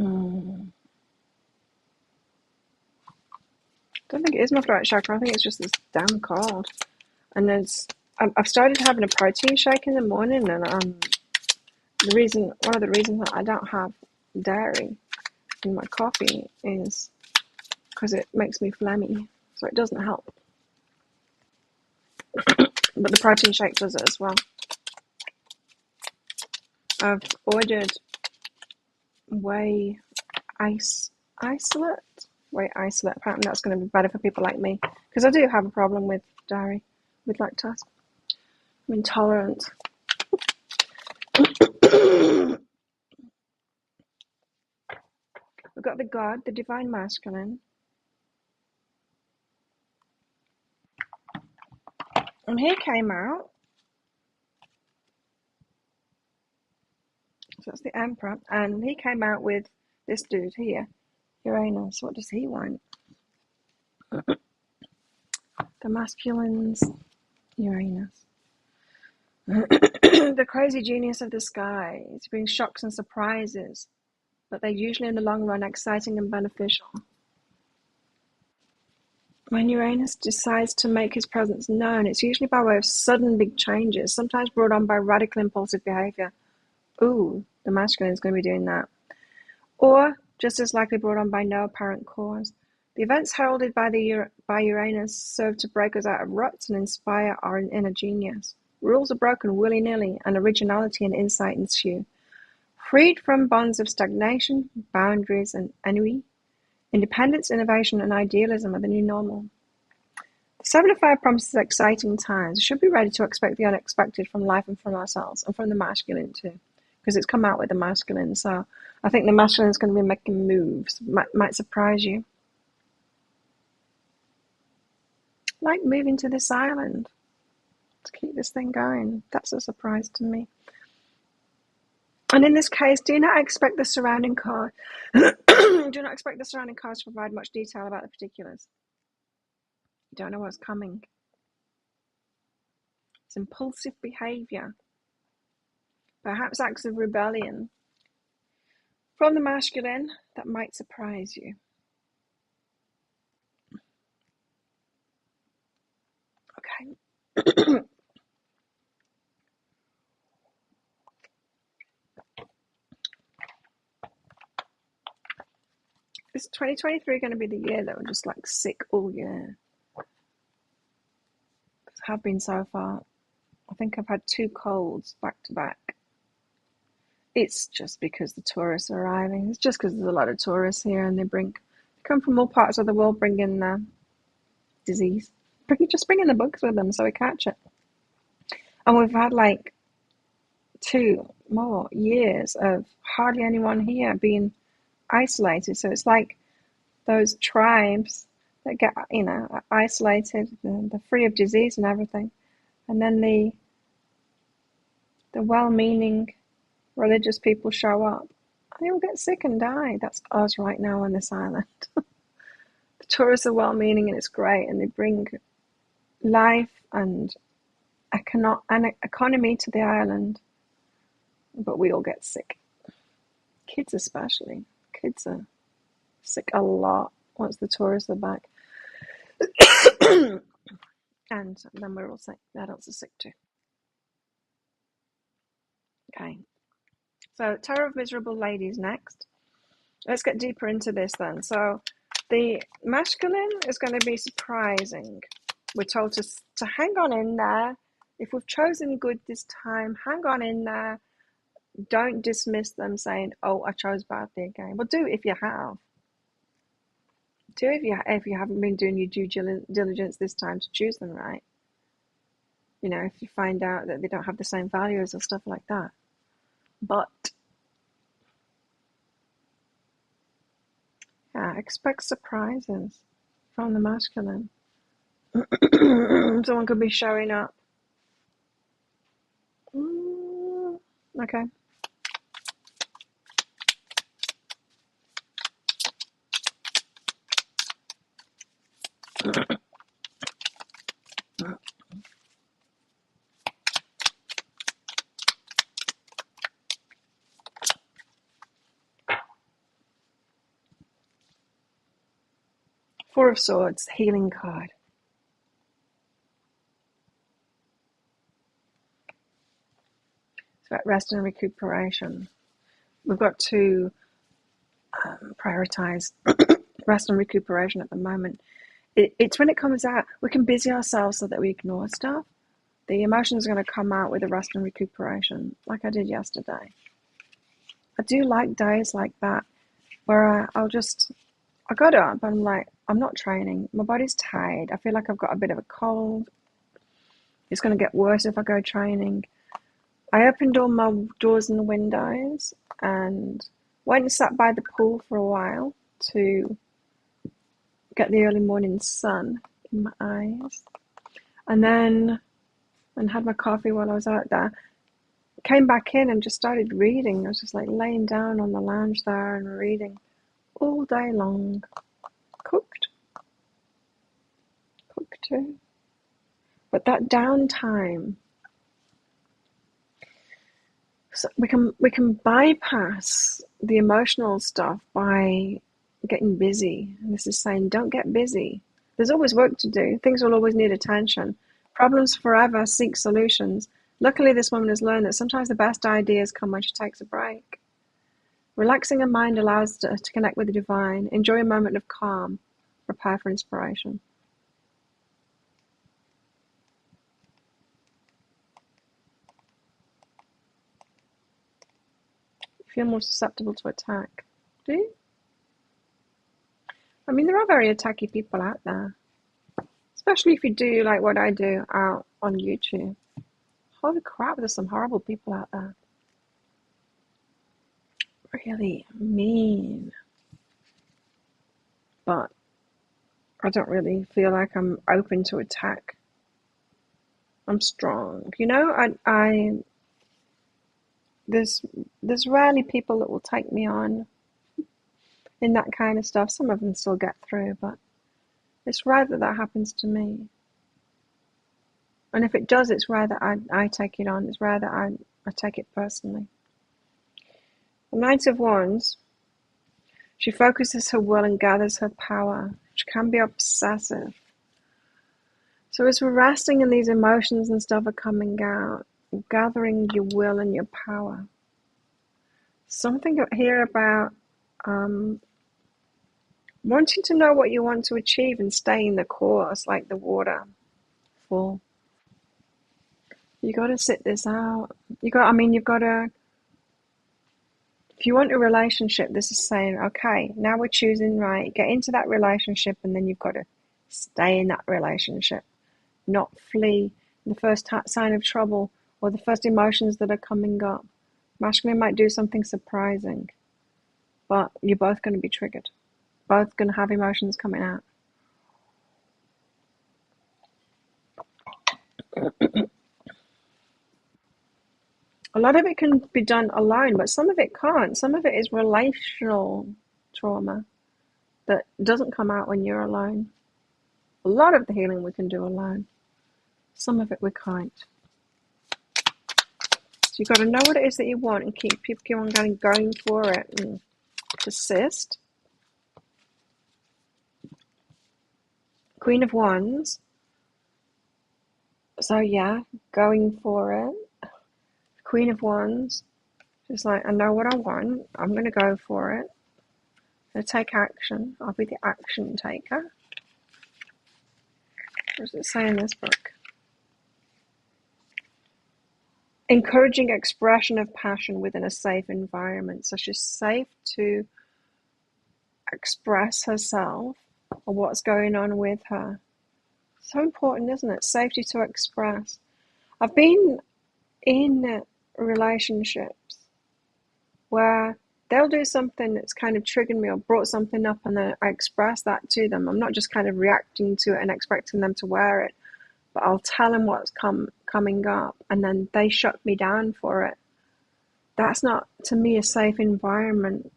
don't think it is my throat chakra. I think it's just this damn cold. And I've started having a protein shake in the morning, and one of the reasons that I don't have dairy in my coffee is because it makes me phlegmy, so it doesn't help. But the protein shake does it as well. I've ordered whey isolate. Whey isolate. Apparently that's going to be better for people like me because I do have a problem with dairy, with lactose. I'm intolerant. We've got the God, the divine masculine. And he came out. So that's the Emperor. And he came out with this dude here, Uranus. What does he want? The masculine's Uranus. The crazy genius of the sky. It brings shocks and surprises, but they're usually in the long run exciting and beneficial. When Uranus decides to make his presence known, it's usually by way of sudden big changes, sometimes brought on by radical impulsive behavior. Ooh, the masculine is going to be doing that. Or, just as likely, brought on by no apparent cause. The events heralded by Uranus serve to break us out of ruts and inspire our inner genius. Rules are broken willy-nilly, and originality and insight ensue. Freed from bonds of stagnation, boundaries, and ennui, independence, innovation, and idealism are the new normal. The Seven of Fire promises exciting times. We should be ready to expect the unexpected from life and from ourselves, and from the masculine too, because it's come out with the masculine. So I think the masculine is going to be making moves. Might surprise you. Like moving to this island to keep this thing going. That's a surprise to me. And in this case, do not expect the surrounding card. Do not expect the surrounding cards to provide much detail about the particulars. You don't know what's coming. It's impulsive behavior, perhaps acts of rebellion from the masculine that might surprise you. Okay. Is 2023 going to be the year that we're just like sick all year? I have been so far. I think I've had 2 colds back to back. It's just because the tourists are arriving. It's just because there's a lot of tourists here, and they come from all parts of the world, bringing disease. Just bringing the bugs with them so we catch it. And we've had like 2 more years of hardly anyone here being isolated. So it's like those tribes that get, isolated, they're free of disease and everything. And then the well-meaning religious people show up. They all get sick and die. That's us right now on this island. The tourists are well-meaning and it's great, and they bring life and economy to the island. But we all get sick. Kids especially. Kids are sick a lot once the tourists are back. And then we're all sick. The adults are sick too. Okay. So, Tarot of Miserable Ladies next. Let's get deeper into this then. So, the masculine is going to be surprising. We're told to hang on in there. If we've chosen good this time, hang on in there. Don't dismiss them saying, oh, I chose badly again. Well, do if you have. Do if you haven't been doing your due diligence this time to choose them right. If you find out that they don't have the same values or stuff like that. But yeah, expect surprises from the masculine. Someone could be showing up. Okay. Four of Swords, healing card. It's about rest and recuperation. We've got to prioritize rest and recuperation at the moment. It's when it comes out, we can busy ourselves so that we ignore stuff. The emotions are going to come out with the rest and recuperation, like I did yesterday. I do like days like that where I got up, I'm like, I'm not training. My body's tired. I feel like I've got a bit of a cold. It's going to get worse if I go training. I opened all my doors and windows and went and sat by the pool for a while to get the early morning sun in my eyes. And had my coffee while I was out there. Came back in and just started reading. I was just like laying down on the lounge there and reading all day long. Cooked too. But that downtime So we can bypass the emotional stuff by getting busy. And this is saying don't get busy. There's always work to do. Things will always need attention. Problems forever seek solutions. Luckily, this woman has learned that sometimes the best ideas come when she takes a break. Relaxing her mind allows her to connect with the divine, enjoy a moment of calm, prepare for inspiration. You feel more susceptible to attack. Do you? I mean, there are very attacky people out there, especially if you do like what I do out on YouTube. Holy crap, there's some horrible people out there. Really mean. But I don't really feel like I'm open to attack. I'm strong. You know, there's rarely people that will take me on in that kind of stuff. Some of them still get through, but it's rare that that happens to me. And if it does, it's rare that I take it on. It's rare that I take it personally. The Knight of Wands, she focuses her will and gathers her power. She can be obsessive. So as we're resting and these emotions and stuff are coming out, gathering your will and your power. Something here about wanting to know what you want to achieve and staying the course, like the waterfall. You got to sit this out. You've got to, if you want a relationship, this is saying, okay, now we're choosing right, get into that relationship, and then you've got to stay in that relationship, not flee the first sign of trouble or the first emotions that are coming up. Masculine might do something surprising, but you're both going to be triggered. Both going to have emotions coming out. A lot of it can be done alone, but some of it can't. Some of it is relational trauma that doesn't come out when you're alone. A lot of the healing we can do alone. Some of it we can't. So you've got to know what it is that you want and keep on going for it and persist. Queen of Wands. So yeah, going for it. Queen of Wands. She's like, I know what I want. I'm going to go for it. I'm going to take action. I'll be the action taker. What does it say in this book? Encouraging expression of passion within a safe environment. So she's safe to express herself or what's going on with her. So important, isn't it? Safety to express. I've been in relationships where they'll do something that's kind of triggered me or brought something up, and then I express that to them. I'm not just kind of reacting to it and expecting them to wear it, but I'll tell them what's coming up, and then they shut me down for it. That's not, to me, a safe environment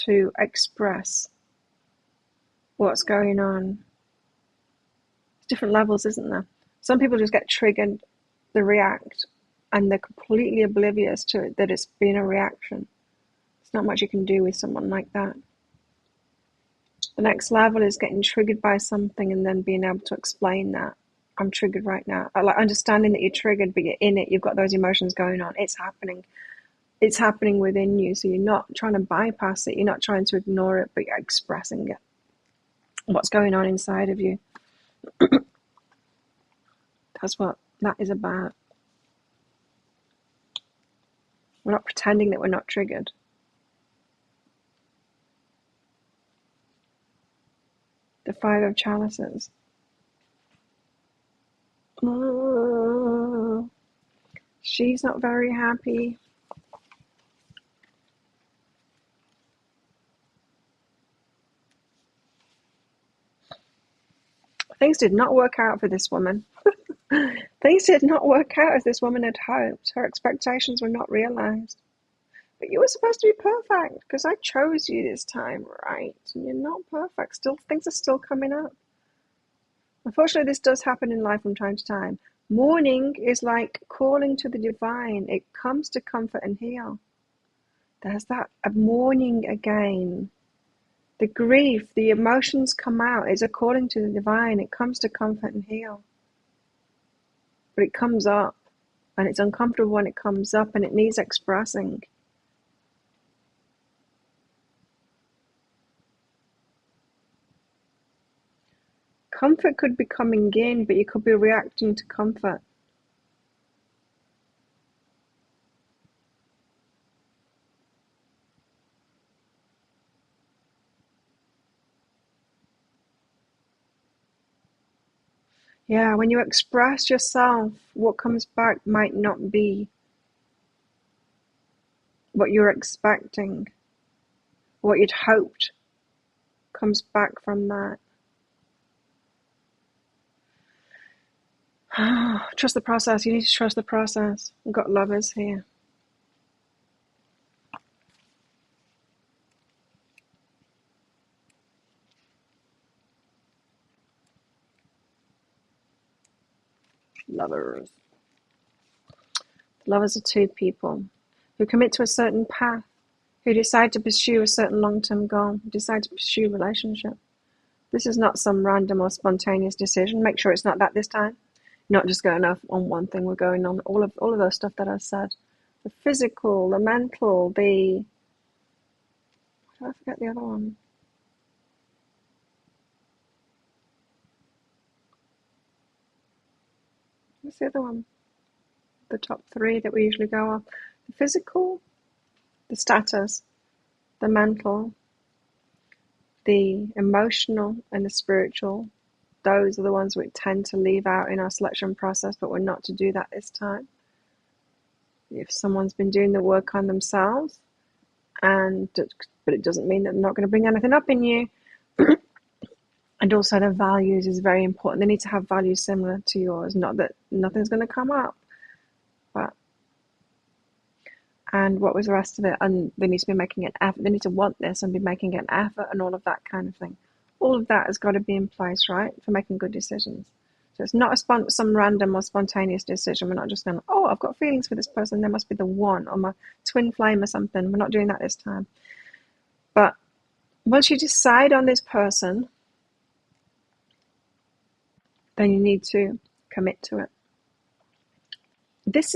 to express what's going on. Different levels, isn't there? Some people just get triggered, they react, and they're completely oblivious to it, that it's been a reaction. There's not much you can do with someone like that. The next level is getting triggered by something and then being able to explain that. I'm triggered right now. I like understanding that you're triggered, but you're in it, you've got those emotions going on. It's happening. It's happening within you, so you're not trying to bypass it, you're not trying to ignore it, but you're expressing it. What's going on inside of you. That's what that is about. We're not pretending that we're not triggered. The Five of Chalices. Oh, she's not very happy. Things did not work out for this woman. Things did not work out as this woman had hoped. Her expectations were not realized. But you were supposed to be perfect because I chose you this time, right? And you're not perfect. Still, things are still coming up. Unfortunately, this does happen in life from time to time. Mourning is like calling to the divine. It comes to comfort and heal. There's that mourning again. The grief, the emotions come out. It's a calling to the divine. It comes to comfort and heal. But it comes up, and it's uncomfortable when it comes up, and it needs expressing. Comfort could be coming in, but you could be reacting to comfort. Yeah, when you express yourself, what comes back might not be what you're expecting, what you'd hoped comes back from that. Trust the process. You need to trust the process. We've got lovers here. Lovers. Lovers are two people who commit to a certain path, who decide to pursue a certain long-term goal, who decide to pursue a relationship. This is not some random or spontaneous decision. Make sure it's not that this time. Not just going off on one thing. We're going on all of those stuff that I said. The physical, the mental, the... I forget the other one. What's the other one? The top three that we usually go off. The physical, the status, the mental, the emotional, and the spiritual. Those are the ones we tend to leave out in our selection process, but we're not to do that this time. If someone's been doing the work on themselves, but it doesn't mean that they're not going to bring anything up in you. And also their values is very important. They need to have values similar to yours. Not that nothing's going to come up, but... And what was the rest of it? And they need to be making an effort. They need to want this and be making an effort and all of that kind of thing. All of that has got to be in place, right, for making good decisions. So it's not some random or spontaneous decision. We're not just going, oh, I've got feelings for this person. There must be the one, or my twin flame or something. We're not doing that this time. But once you decide on this person, then you need to commit to it. This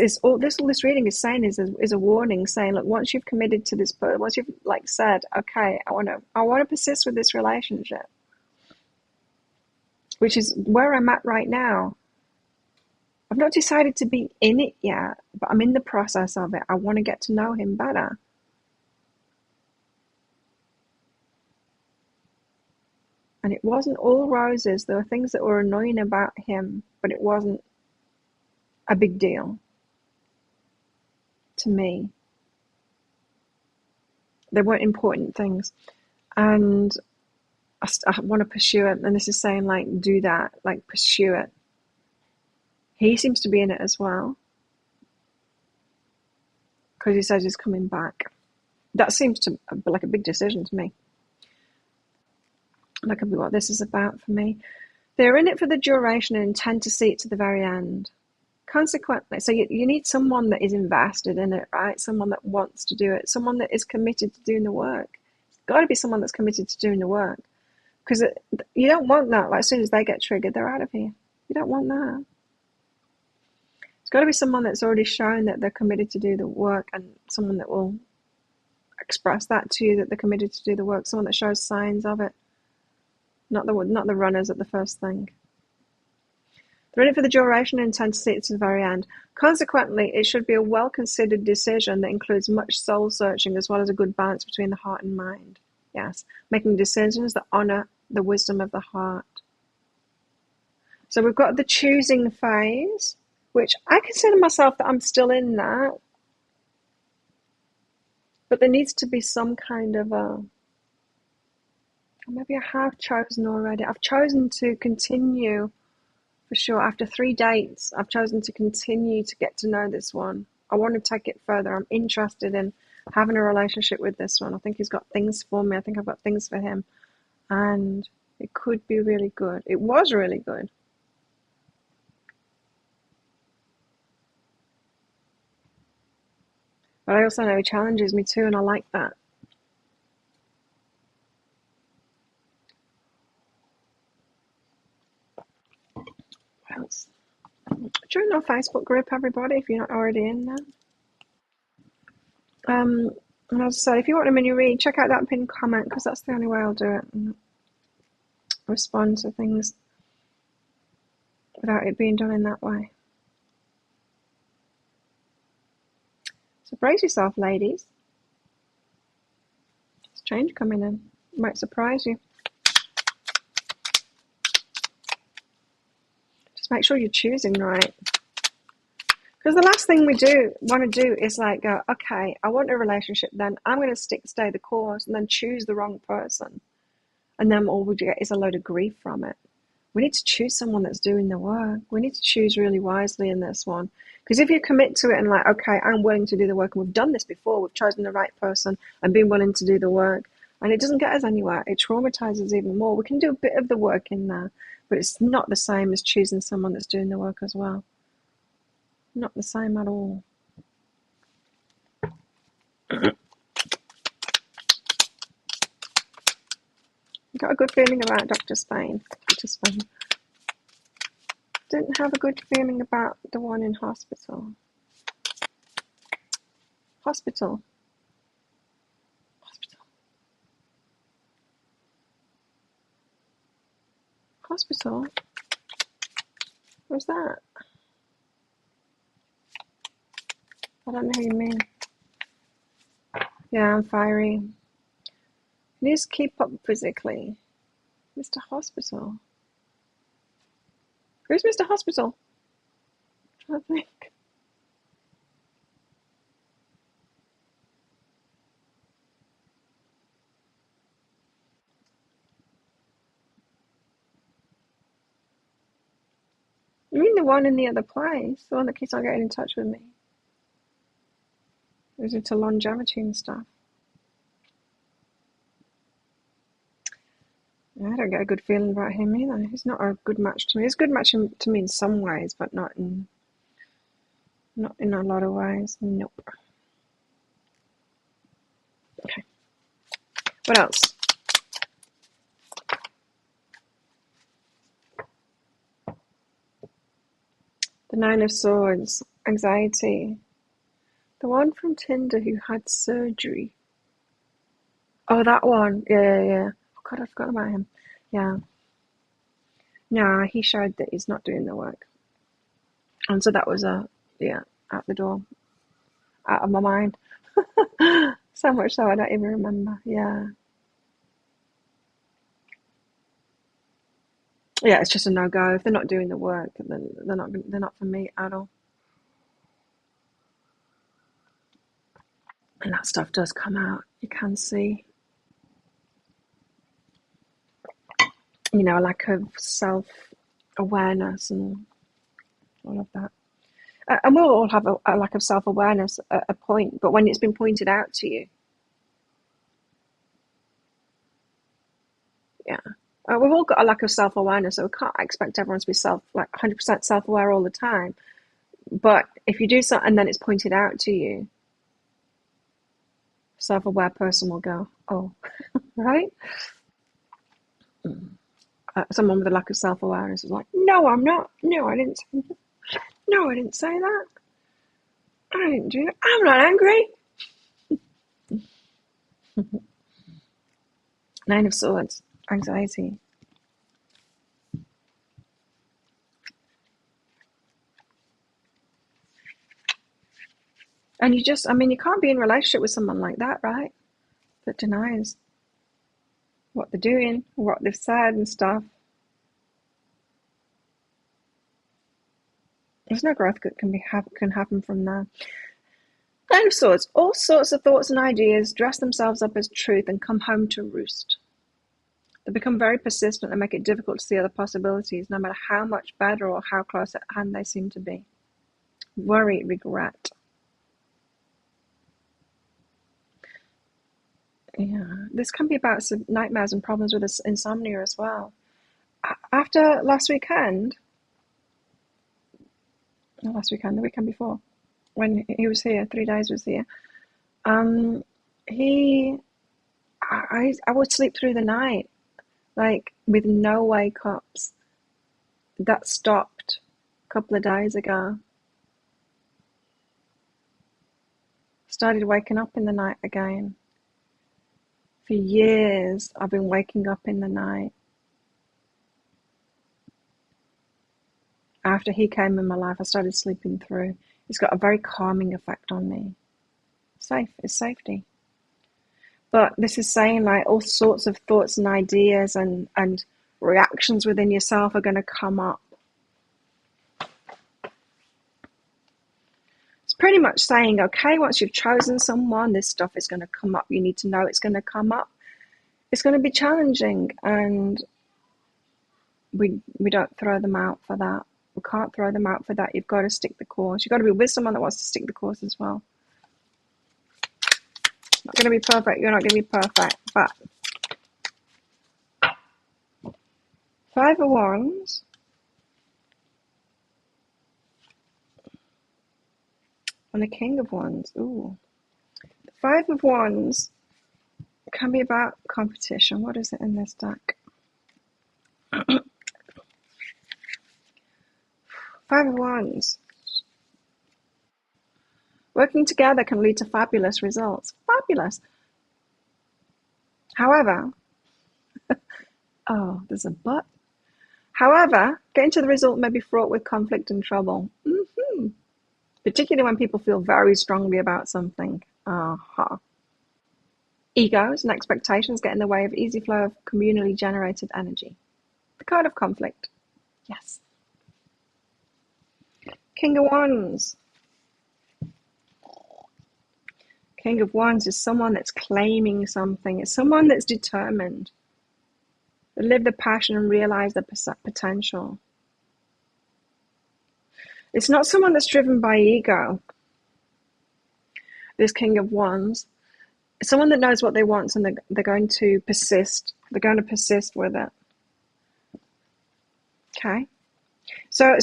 reading is saying is a warning, saying, look, once you've committed to this person, once you've said, okay, I want to persist with this relationship, which is where I'm at right now. I've not decided to be in it yet, but I'm in the process of it. I want to get to know him better. And it wasn't all roses. There were things that were annoying about him, but it wasn't a big deal to me. They weren't important things. And I want to pursue it. And this is saying, do that, pursue it. He seems to be in it as well, because he says he's coming back. That seems to be like a big decision to me. That could be what this is about for me. They're in it for the duration and intend to see it to the very end. Consequently, so you need someone that is invested in it, right? Someone that wants to do it. Someone that is committed to doing the work. It's got to be someone that's committed to doing the work. Because you don't want that, as soon as they get triggered, they're out of here. You don't want that. It's got to be someone that's already shown that they're committed to do the work, and someone that will express that to you, that they're committed to do the work. Someone that shows signs of it. Not the runners at the first thing. They're in it for the duration and intend to see it to the very end. Consequently, it should be a well-considered decision that includes much soul-searching as well as a good balance between the heart and mind. Yes, making decisions that honour the wisdom of the heart. So we've got the choosing phase, which I consider myself that I'm still in that. But there needs to be some kind of maybe I have chosen already. I've chosen to continue, for sure. After 3 dates, I've chosen to continue to get to know this one. I want to take it further. I'm interested in having a relationship with this one. I think he's got things for me. I think I've got things for him. And it could be really good. It was really good. But I also know he challenges me too, and I like that. What else? Join our Facebook group, everybody, if you're not already in there. And as I say, if you want a mini read, check out that pinned comment, because that's the only way I'll do it and respond to things without it being done in that way. So brace yourself, ladies. There's change coming in. It might surprise you. Just make sure you're choosing right. Because the last thing we want to do is like go, okay, I want a relationship, then I'm going to stay the course, and then choose the wrong person. And then all we get is a load of grief from it. We need to choose someone that's doing the work. We need to choose really wisely in this one. Because if you commit to it and like, okay, I'm willing to do the work, and we've done this before, we've chosen the right person and been willing to do the work, and it doesn't get us anywhere, it traumatizes even more. We can do a bit of the work in there, but it's not the same as choosing someone that's doing the work as well. Not the same at all. Got a good feeling about Dr. Spain. Didn't have a good feeling about the one in hospital. Hospital. What's that? I don't know who you mean. Yeah, I'm fiery. Needs to keep up physically. Mr. Hospital. Who's Mr. Hospital? I'm trying to think. You mean the one in the other place? The one that keeps on getting in touch with me? Is it to longevity and stuff? I don't get a good feeling about him either. He's not a good match to me. He's a good match to me in some ways, but not in a lot of ways. Nope. Okay. What else? The Nine of Swords. Anxiety. The one from Tinder who had surgery. Oh, that one. Yeah. Oh, God, I forgot about him. Yeah. No, he showed that he's not doing the work. And so that was out the door. Out of my mind. So much so I don't even remember. Yeah. Yeah, it's just a no-go. If they're not doing the work, then they're not for me at all. And that stuff does come out. You can see, a lack of self-awareness and all of that. And we'll all have a lack of self-awareness at a point, but when it's been pointed out to you, yeah. We've all got a lack of self-awareness, so we can't expect everyone to be 100% self-aware all the time. But if you do something and then it's pointed out to you, a self-aware person will go, oh, right? Someone with a lack of self-awareness is like, no, I'm not. No, I didn't say that. No, I didn't say that. I didn't do it. I'm not angry. Nine of Swords, anxiety. And you can't be in a relationship with someone like that, right? That denies what they're doing, what they've said and stuff. There's no growth that can happen from there. Nine of Swords, all sorts of thoughts and ideas dress themselves up as truth and come home to roost. They become very persistent and make it difficult to see other possibilities, no matter how much better or how close at hand they seem to be. Worry, regret. Yeah, this can be about some nightmares and problems with this insomnia as well. After last weekend, not last weekend, the weekend before, when he was here, 3 days was here, Um, he, I would sleep through the night, like with no wake ups. That stopped a couple of days ago. Started waking up in the night again. For years, I've been waking up in the night. After he came in my life, I started sleeping through. It's got a very calming effect on me. Safe, it's safety. But this is saying like all sorts of thoughts and ideas and reactions within yourself are going to come up. It's pretty much saying, okay, once you've chosen someone, this stuff is going to come up. You need to know it's going to come up. It's going to be challenging, and we don't throw them out for that. We can't throw them out for that. You've got to stick the course. You've got to be with someone that wants to stick the course as well. Not going to be perfect. You're not going to be perfect. But 5 of Wands. And the King of Wands. Ooh. The 5 of Wands can be about competition. What is it in this deck? 5 of Wands. Working together can lead to fabulous results. Fabulous. However, oh, there's a but. However, getting to the result may be fraught with conflict and trouble. Particularly when people feel very strongly about something. Egos and expectations get in the way of easy flow of communally generated energy. The card of conflict. Yes. King of Wands. King of Wands is someone that's claiming something. It's someone that's determined to live the passion and realize the potential. It's not someone that's driven by ego. This King of Wands. It's someone that knows what they want, and they're going to persist. They're going to persist with it. Okay. So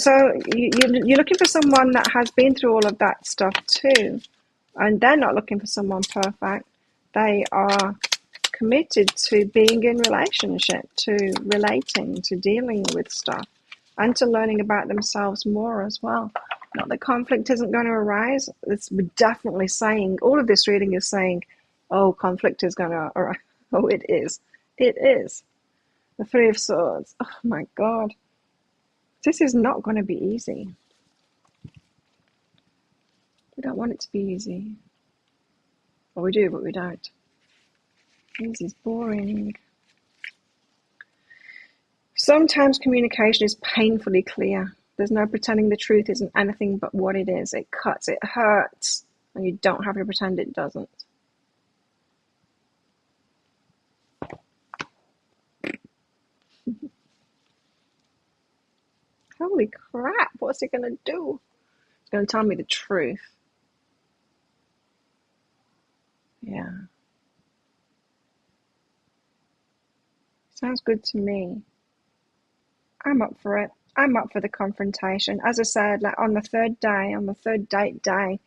you're looking for someone that has been through all of that stuff too. And they're not looking for someone perfect. They are committed to being in relationship, to relating, to dealing with stuff, and to learning about themselves more as well. Not that conflict isn't going to arise. It's definitely saying, all of this reading is saying, oh, conflict is going to arise. Oh, it is. It is. The 3 of Swords. Oh, my God. This is not going to be easy. We don't want it to be easy. Well, we do, but we don't. Easy is boring. Sometimes communication is painfully clear. There's no pretending the truth isn't anything but what it is. It cuts, it hurts, and you don't have to pretend it doesn't. Holy crap, what's it going to do? It's going to tell me the truth. Yeah. Sounds good to me. I'm up for it. I'm up for the confrontation. As I said, like on the third date day,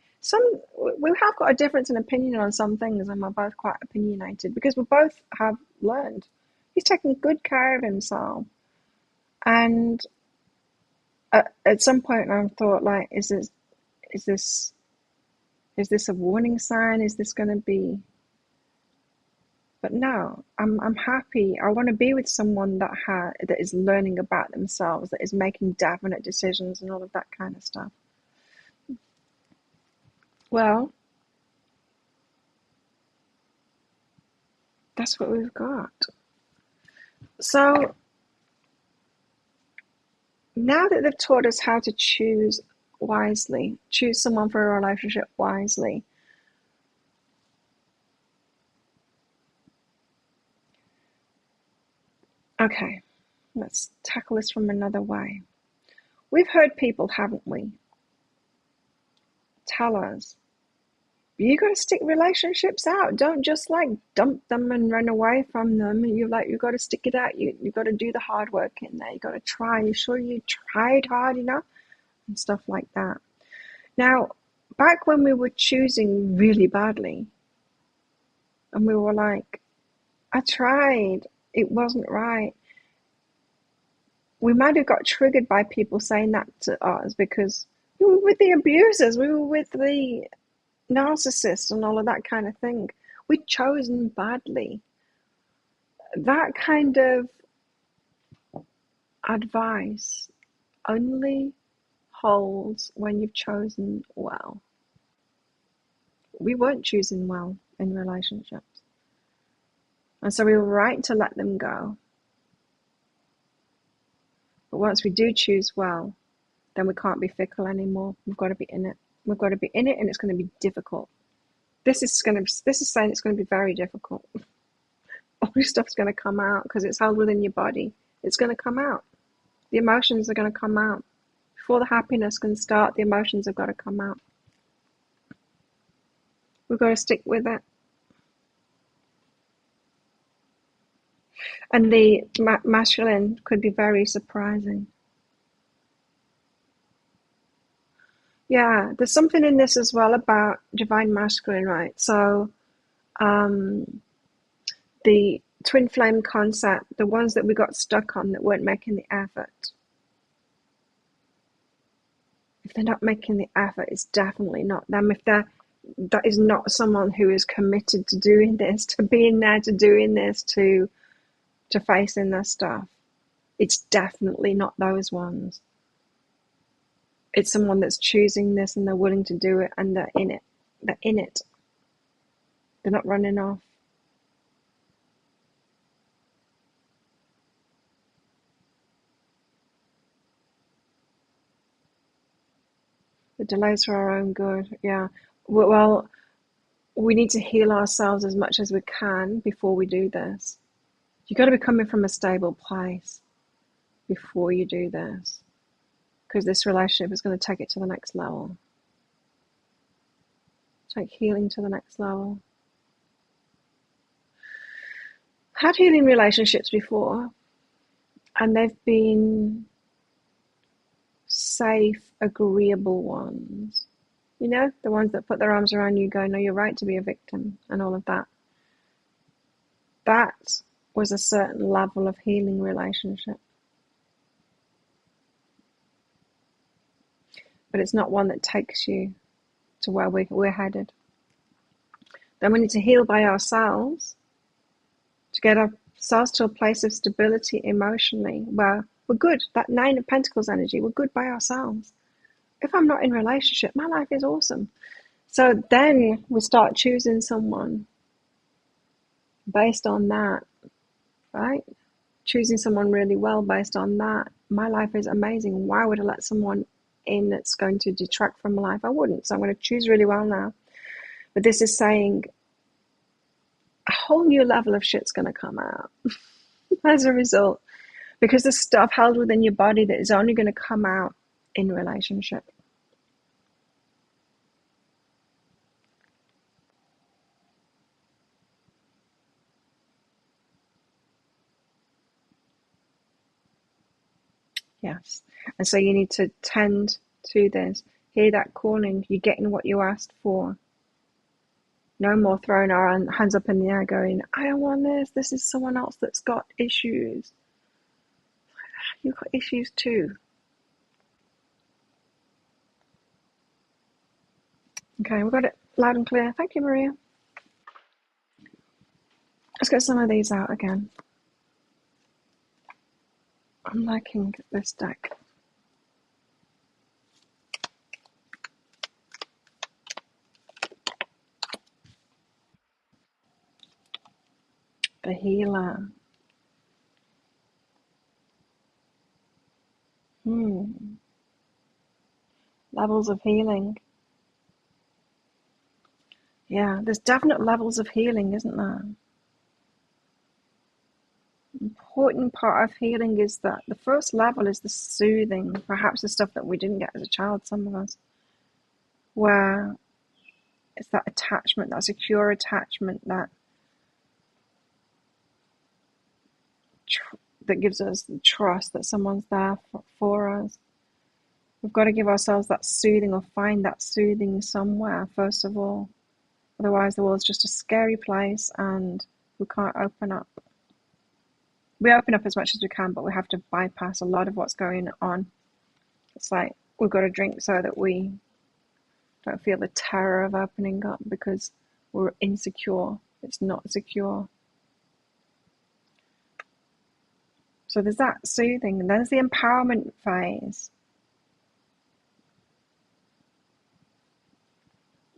we have got a difference in opinion on some things, and we're both quite opinionated because we both have learned. He's taking good care of himself, and at some point I thought, like, is this a warning sign? Is this going to be? But no, I'm happy. I want to be with someone that is learning about themselves, that is making definite decisions and all of that kind of stuff. Well, that's what we've got. So now that they've taught us how to choose wisely, choose someone for a relationship wisely, okay, let's tackle this from another way. We've heard people, haven't we, tell us, you got to stick relationships out. Don't just like dump them and run away from them. You've got to stick it out. You've got to do the hard work in there. You got to try. You sure you tried hard enough? And stuff like that. Now, back when we were choosing really badly, And we were like, I tried. It wasn't right. We might have got triggered by people saying that to us because we were with the abusers, we were with the narcissists and all of that kind of thing. We'd chosen badly. That kind of advice only holds when you've chosen well. We weren't choosing well in relationships. And so we were right to let them go. But once we do choose well, then we can't be fickle anymore. We've got to be in it. We've got to be in it, and it's going to be difficult. This is saying it's going to be very difficult. All this stuff's going to come out because it's held within your body. It's going to come out. The emotions are going to come out. Before the happiness can start, the emotions have got to come out. We've got to stick with it. And the masculine could be very surprising. Yeah, there's something in this as well about divine masculine, right? So the twin flame concept, the ones that we got stuck on that weren't making the effort. If they're not making the effort, it's definitely not them. That is not someone who is committed to doing this, to being there, to doing this, to facing their stuff. It's definitely not those ones. It's someone that's choosing this and they're willing to do it and they're in it. They're in it. They're not running off. The delays for our own good, yeah. Well, we need to heal ourselves as much as we can before we do this. You've got to be coming from a stable place before you do this, because this relationship is going to take it to the next level. Take healing to the next level. Had healing relationships before, and they've been safe, agreeable ones. You know, the ones that put their arms around you, go, no, you're right to be a victim, and all of that. That was a certain level of healing relationship. But it's not one that takes you to where we're headed. Then we need to heal by ourselves to get ourselves to a place of stability emotionally where we're good. That Nine of Pentacles energy, we're good by ourselves. If I'm not in a relationship, my life is awesome. So then we start choosing someone based on that, right? Choosing someone really well based on that. My life is amazing. Why would I let someone in that's going to detract from my life? I wouldn't. So I'm going to choose really well now. But this is saying a whole new level of shit's going to come out as a result, because there's stuff held within your body that is only going to come out in relationship. Yes. And so you need to tend to this. Hear that calling. You're getting what you asked for. No more throwing our hands up in the air going, I don't want this. This is someone else that's got issues. You've got issues too. Okay, we've got it loud and clear. Thank you, Maria. Let's get some of these out again. I'm liking this deck. The healer. Levels of healing. Yeah, there's definite levels of healing, isn't there? Important part of healing is that the first level is the soothing, perhaps the stuff that we didn't get as a child, some of us, where it's that attachment, that secure attachment, that gives us the trust that someone's there for us. We've got to give ourselves that soothing, or find that soothing somewhere, first of all. Otherwise, the world's just a scary place and we can't open up. We open up as much as we can, but we have to bypass a lot of what's going on. It's like we've got to drink so that we don't feel the terror of opening up because we're insecure. It's not secure. So there's that soothing, and then there's the empowerment phase.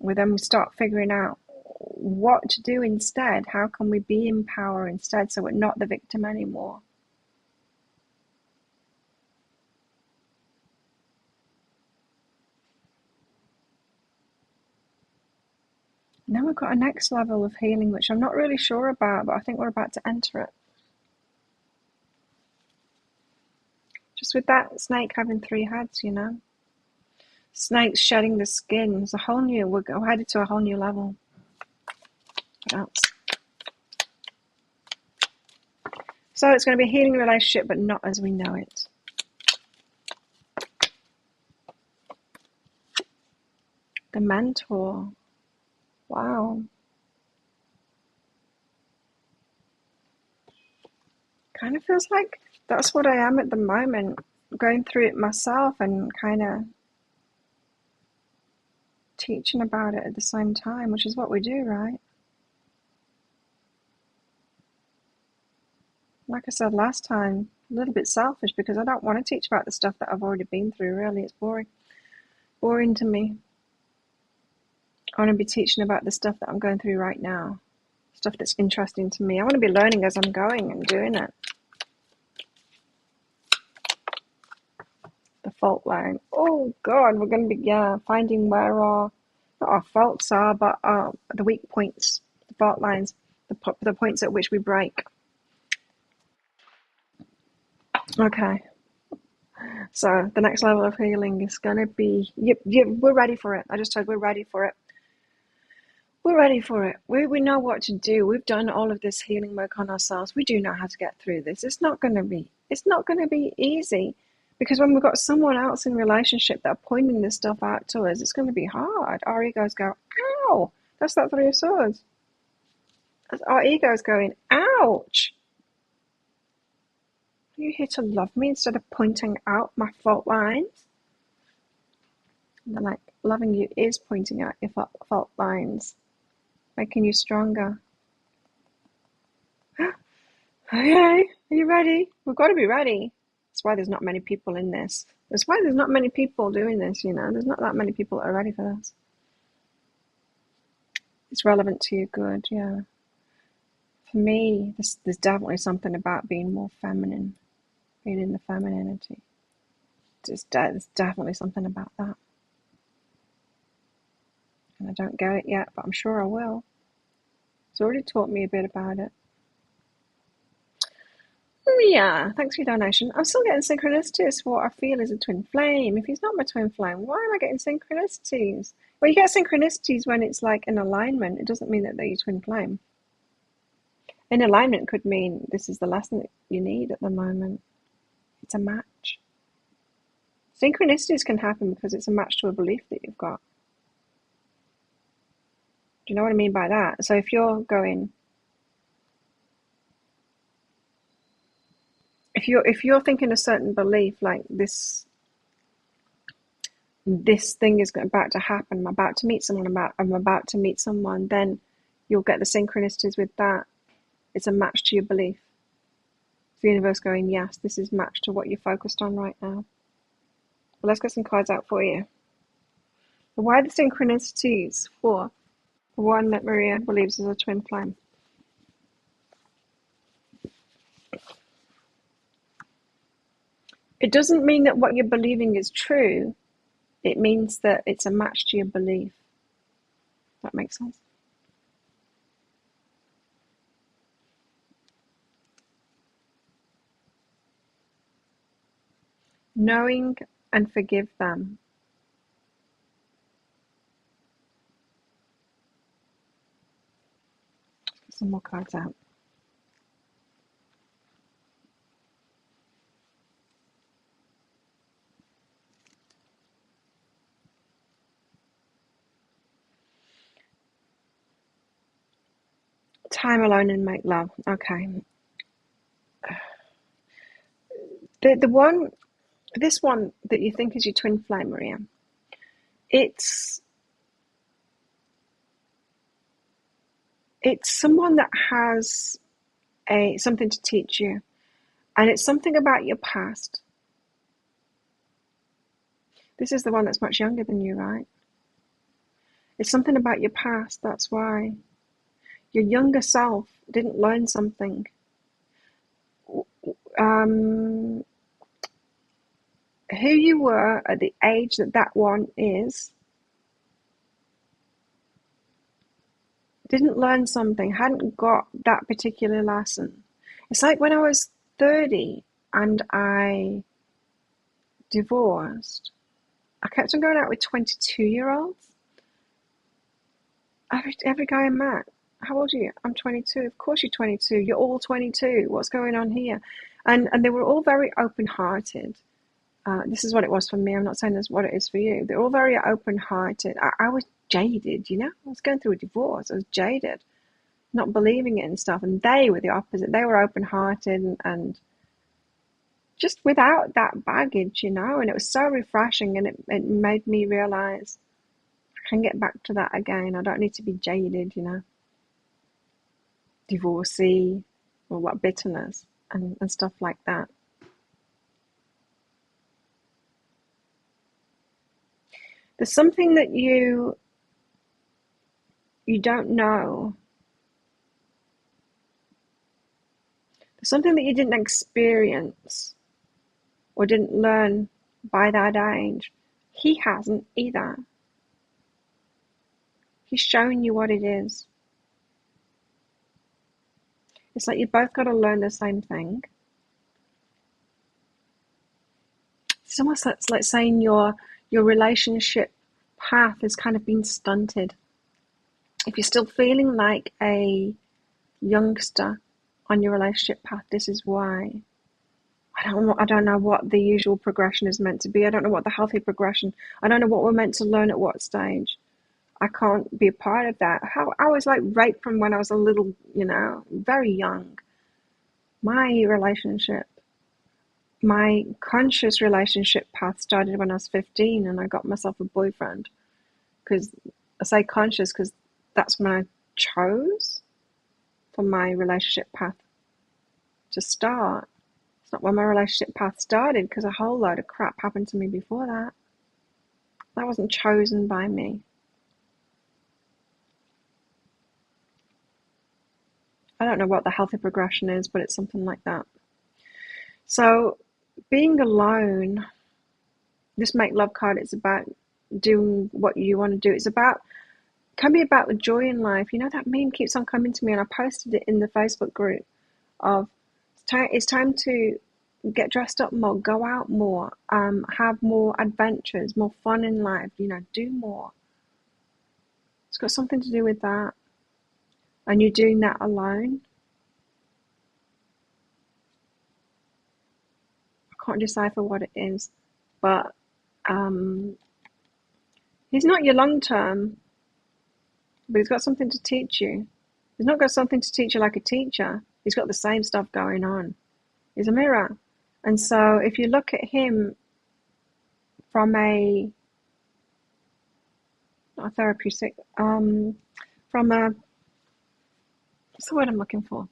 Then we start figuring out what to do instead. How can we be in power instead so we're not the victim anymore? And then we've got a next level of healing, which I'm not really sure about, but I think we're about to enter it. Just with that snake having 3 heads, you know. Snakes shedding the skin. It's a whole new, we're headed to a whole new level. What else? So it's going to be a healing relationship, but not as we know it. The mentor. Wow. Kind of feels like that's what I am at the moment, going through it myself and kind of teaching about it at the same time, which is what we do, right? Like I said last time, a little bit selfish because I don't want to teach about the stuff that I've already been through, really. It's boring to me. I want to be teaching about the stuff that I'm going through right now, stuff that's interesting to me. I want to be learning as I'm going and doing it. The fault line. Oh God, we're going to be finding where not our faults are, but the weak points, the fault lines, the points at which we break. Okay, so the next level of healing is going to be. We're ready for it. I just told we're ready for it. We're ready for it. We know what to do. We've done all of this healing work on ourselves. We do know how to get through this. It's not going to be easy. Because when we've got someone else in relationship that are pointing this stuff out to us, it's going to be hard. Our egos go, ow, that's that 3 of Swords. Our ego's going, ouch. Are you here to love me instead of pointing out my fault lines? And they're like, loving you is pointing out your fault lines, making you stronger. Okay, are you ready? We've got to be ready. That's why there's not many people in this. That's why there's not many people doing this, you know. There's not that many people that are ready for this. It's relevant to your good, yeah. For me, there's definitely something about being more feminine, being in the femininity. There's definitely something about that. And I don't get it yet, but I'm sure I will. It's already taught me a bit about it. Yeah, thanks for your donation. I'm still getting synchronicities for what I feel is a twin flame. If he's not my twin flame, why am I getting synchronicities? Well, you get synchronicities when it's like an alignment. It doesn't mean that they're your twin flame. In alignment could mean this is the lesson that you need at the moment. It's a match. Synchronicities can happen because it's a match to a belief that you've got. Do you know what I mean by that? So if you're going, if you're thinking a certain belief like this thing is about to happen, I'm about to meet someone, then you'll get the synchronicities with that. It's a match to your belief. It's the universe going, yes, this is matched to what you're focused on right now. Well, let's get some cards out for you. Why the synchronicities for one that Maria believes is a twin flame? It doesn't mean that what you're believing is true. It means that it's a match to your belief. That makes sense? Knowing and forgive them. Let's get some more cards out. Time alone and make love. Okay. The one, this one that you think is your twin flame, Maria, it's someone that has something to teach you, and it's something about your past. This is the one that's much younger than you, right? It's something about your past. That's why your younger self didn't learn something. Who you were at the age that one is, didn't learn something, hadn't got that particular lesson. It's like when I was 30 and I divorced, I kept on going out with 22-year-olds. Every guy I met, how old are you? I'm 22. Of course you're 22. You're all 22. What's going on here? And they were all very open-hearted. This is what it was for me. I'm not saying this is what it is for you. They're all very open-hearted. I was jaded, I was going through a divorce. I was jaded, not believing it and stuff. And they were the opposite. They were open-hearted and just without that baggage, and it was so refreshing, and it made me realize I can get back to that again. I don't need to be jaded, divorcee, all that bitterness and stuff like that. There's something that you don't know. There's something that you didn't experience or didn't learn by that age. He hasn't either. He's showing you what it is. It's like you both got to learn the same thing. It's almost like saying your relationship path has kind of been stunted. If you're still feeling like a youngster on your relationship path, this is why. I don't know what the usual progression is meant to be. I don't know what the healthy progression. I don't know what we're meant to learn at what stage. I can't be a part of that. How I was like raped from when I was a little, very young. My relationship, my conscious relationship path started when I was 15, and I got myself a boyfriend. Because I say conscious because that's when I chose for my relationship path to start. It's not when my relationship path started, because a whole load of crap happened to me before that. That wasn't chosen by me. I don't know what the healthy progression is, but it's something like that. So being alone, this Make Love card, it's about doing what you want to do. Can be about the joy in life. That meme keeps on coming to me, and I posted it in the Facebook group of it's time to get dressed up more, go out more, have more adventures, more fun in life, do more. It's got something to do with that. And you're doing that alone. I can't decipher what it is, but he's not your long term, but he's got something to teach you. He's not got something to teach you like a teacher. He's got the same stuff going on. He's a mirror. And so if you look at him from not therapeutic, from a, what's the word I'm looking for?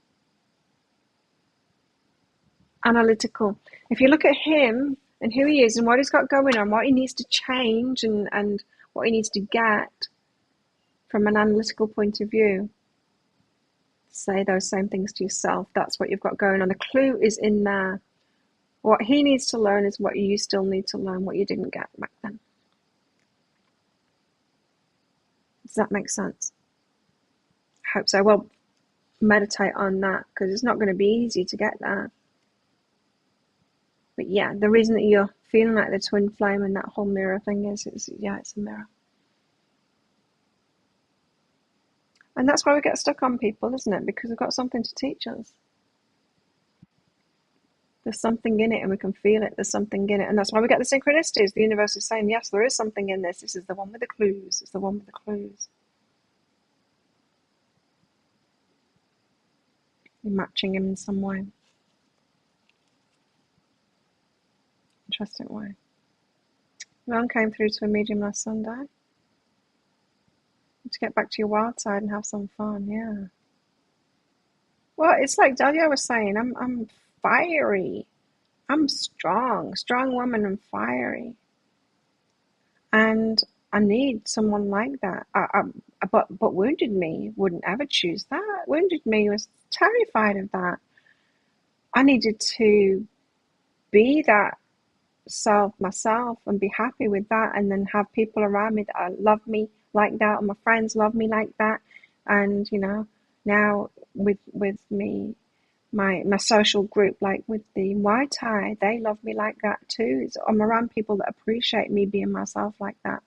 Analytical. If you look at him and who he is and what he's got going on, what he needs to change and what he needs to get from an analytical point of view, say those same things to yourself. That's what you've got going on. The clue is in there. What he needs to learn is what you still need to learn, what you didn't get back then. Does that make sense? I hope so. Well, meditate on that, because it's not going to be easy to get there. But yeah, the reason that you're feeling like the twin flame and that whole mirror thing is, it's a mirror. And that's why we get stuck on people, isn't it? Because we've got something to teach us. There's something in it, and we can feel it. There's something in it. And that's why we get the synchronicities. The universe is saying, yes, there is something in this. This is the one with the clues. It's the one with the clues. You're matching him in some way. Interesting way. Ron came through to a medium last Sunday. To get back to your wild side and have some fun, yeah. Well, it's like Danielle was saying, I'm fiery. I'm strong woman and fiery. And I need someone like that. But Wounded Me wouldn't ever choose that. Wounded Me was terrified of that. I needed to be that self myself and be happy with that, and then have people around me that love me like that, and my friends love me like that. And now with me, my social group, like with the Muay Thai, they love me like that too. I'm around people that appreciate me being myself like that,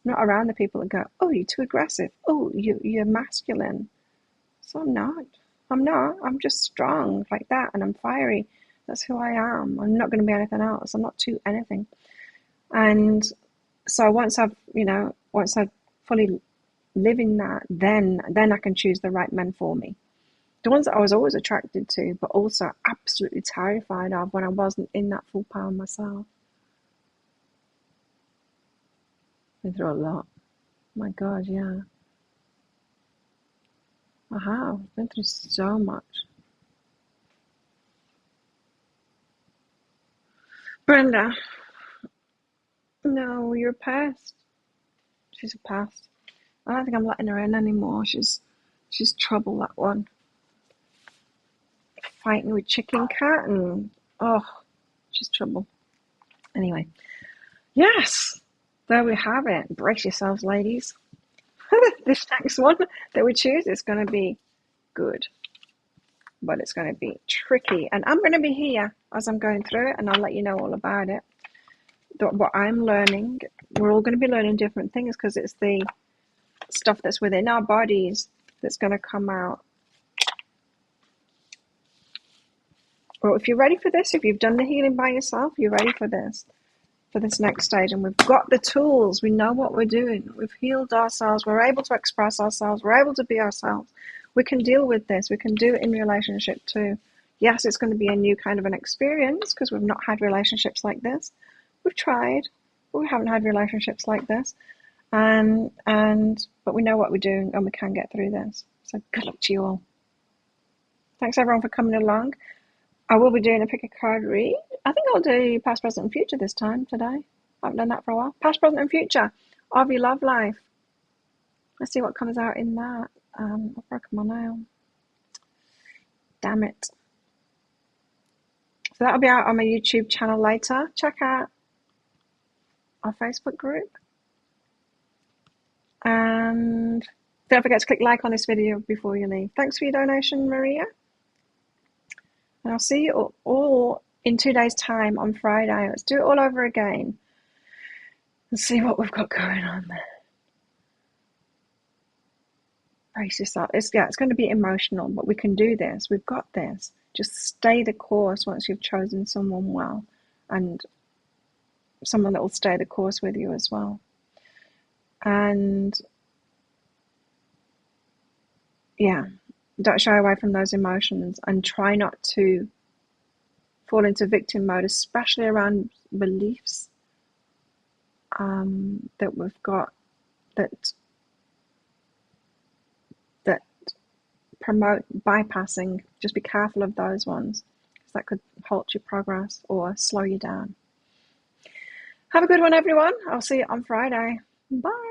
not around the people that go, oh, you're too aggressive, oh, you're masculine. So I'm just strong like that, and I'm fiery. That's who I am. I'm not going to be anything else. I'm not too anything. And so once I fully live in that, then I can choose the right men for me. The ones that I was always attracted to, but also absolutely terrified of when I wasn't in that full power myself. Been through a lot. My God, yeah. I have been through so much. Brenda, no, you're a pest. She's a pest. I don't think I'm letting her in anymore. She's trouble, that one. Fighting with Chicken Cat, and she's trouble. Anyway, yes, there we have it. Brace yourselves, ladies. This next one that we choose is going to be good, but it's going to be tricky, and I'm going to be here as I'm going through it, and I'll let you know all about it. What I'm learning, we're all going to be learning different things, because it's the stuff that's within our bodies that's going to come out. Well, if you're ready for this, if you've done the healing by yourself, you're ready for this next stage, and we've got the tools, we know what we're doing, we've healed ourselves, we're able to express ourselves, we're able to be ourselves, we can deal with this, we can do it in relationship too. Yes, it's going to be a new kind of an experience, because we've not had relationships like this. We've tried, but we haven't had relationships like this, but we know what we're doing, and we can get through this. So good luck to you all. Thanks everyone for coming along. I will be doing a pick a card read. I think I'll do past, present, and future this time today. I haven't done that for a while. Past, present, and future of your love life. Let's see what comes out in that. I've broken my nail. Damn it. So that'll be out on my YouTube channel later. Check out our Facebook group. And don't forget to click like on this video before you leave. Thanks for your donation, Maria. And I'll see you all in 2 days' time on Friday. Let's do it all over again and see what we've got going on there. Brace yourself. It's going to be emotional, but we can do this. We've got this. Just stay the course once you've chosen someone well, and someone that will stay the course with you as well. And yeah, don't shy away from those emotions, and try not to fall into victim mode, especially around beliefs that we've got that promote bypassing. Just be careful of those ones, because that could halt your progress or slow you down. Have a good one, everyone. I'll see you on Friday. Bye.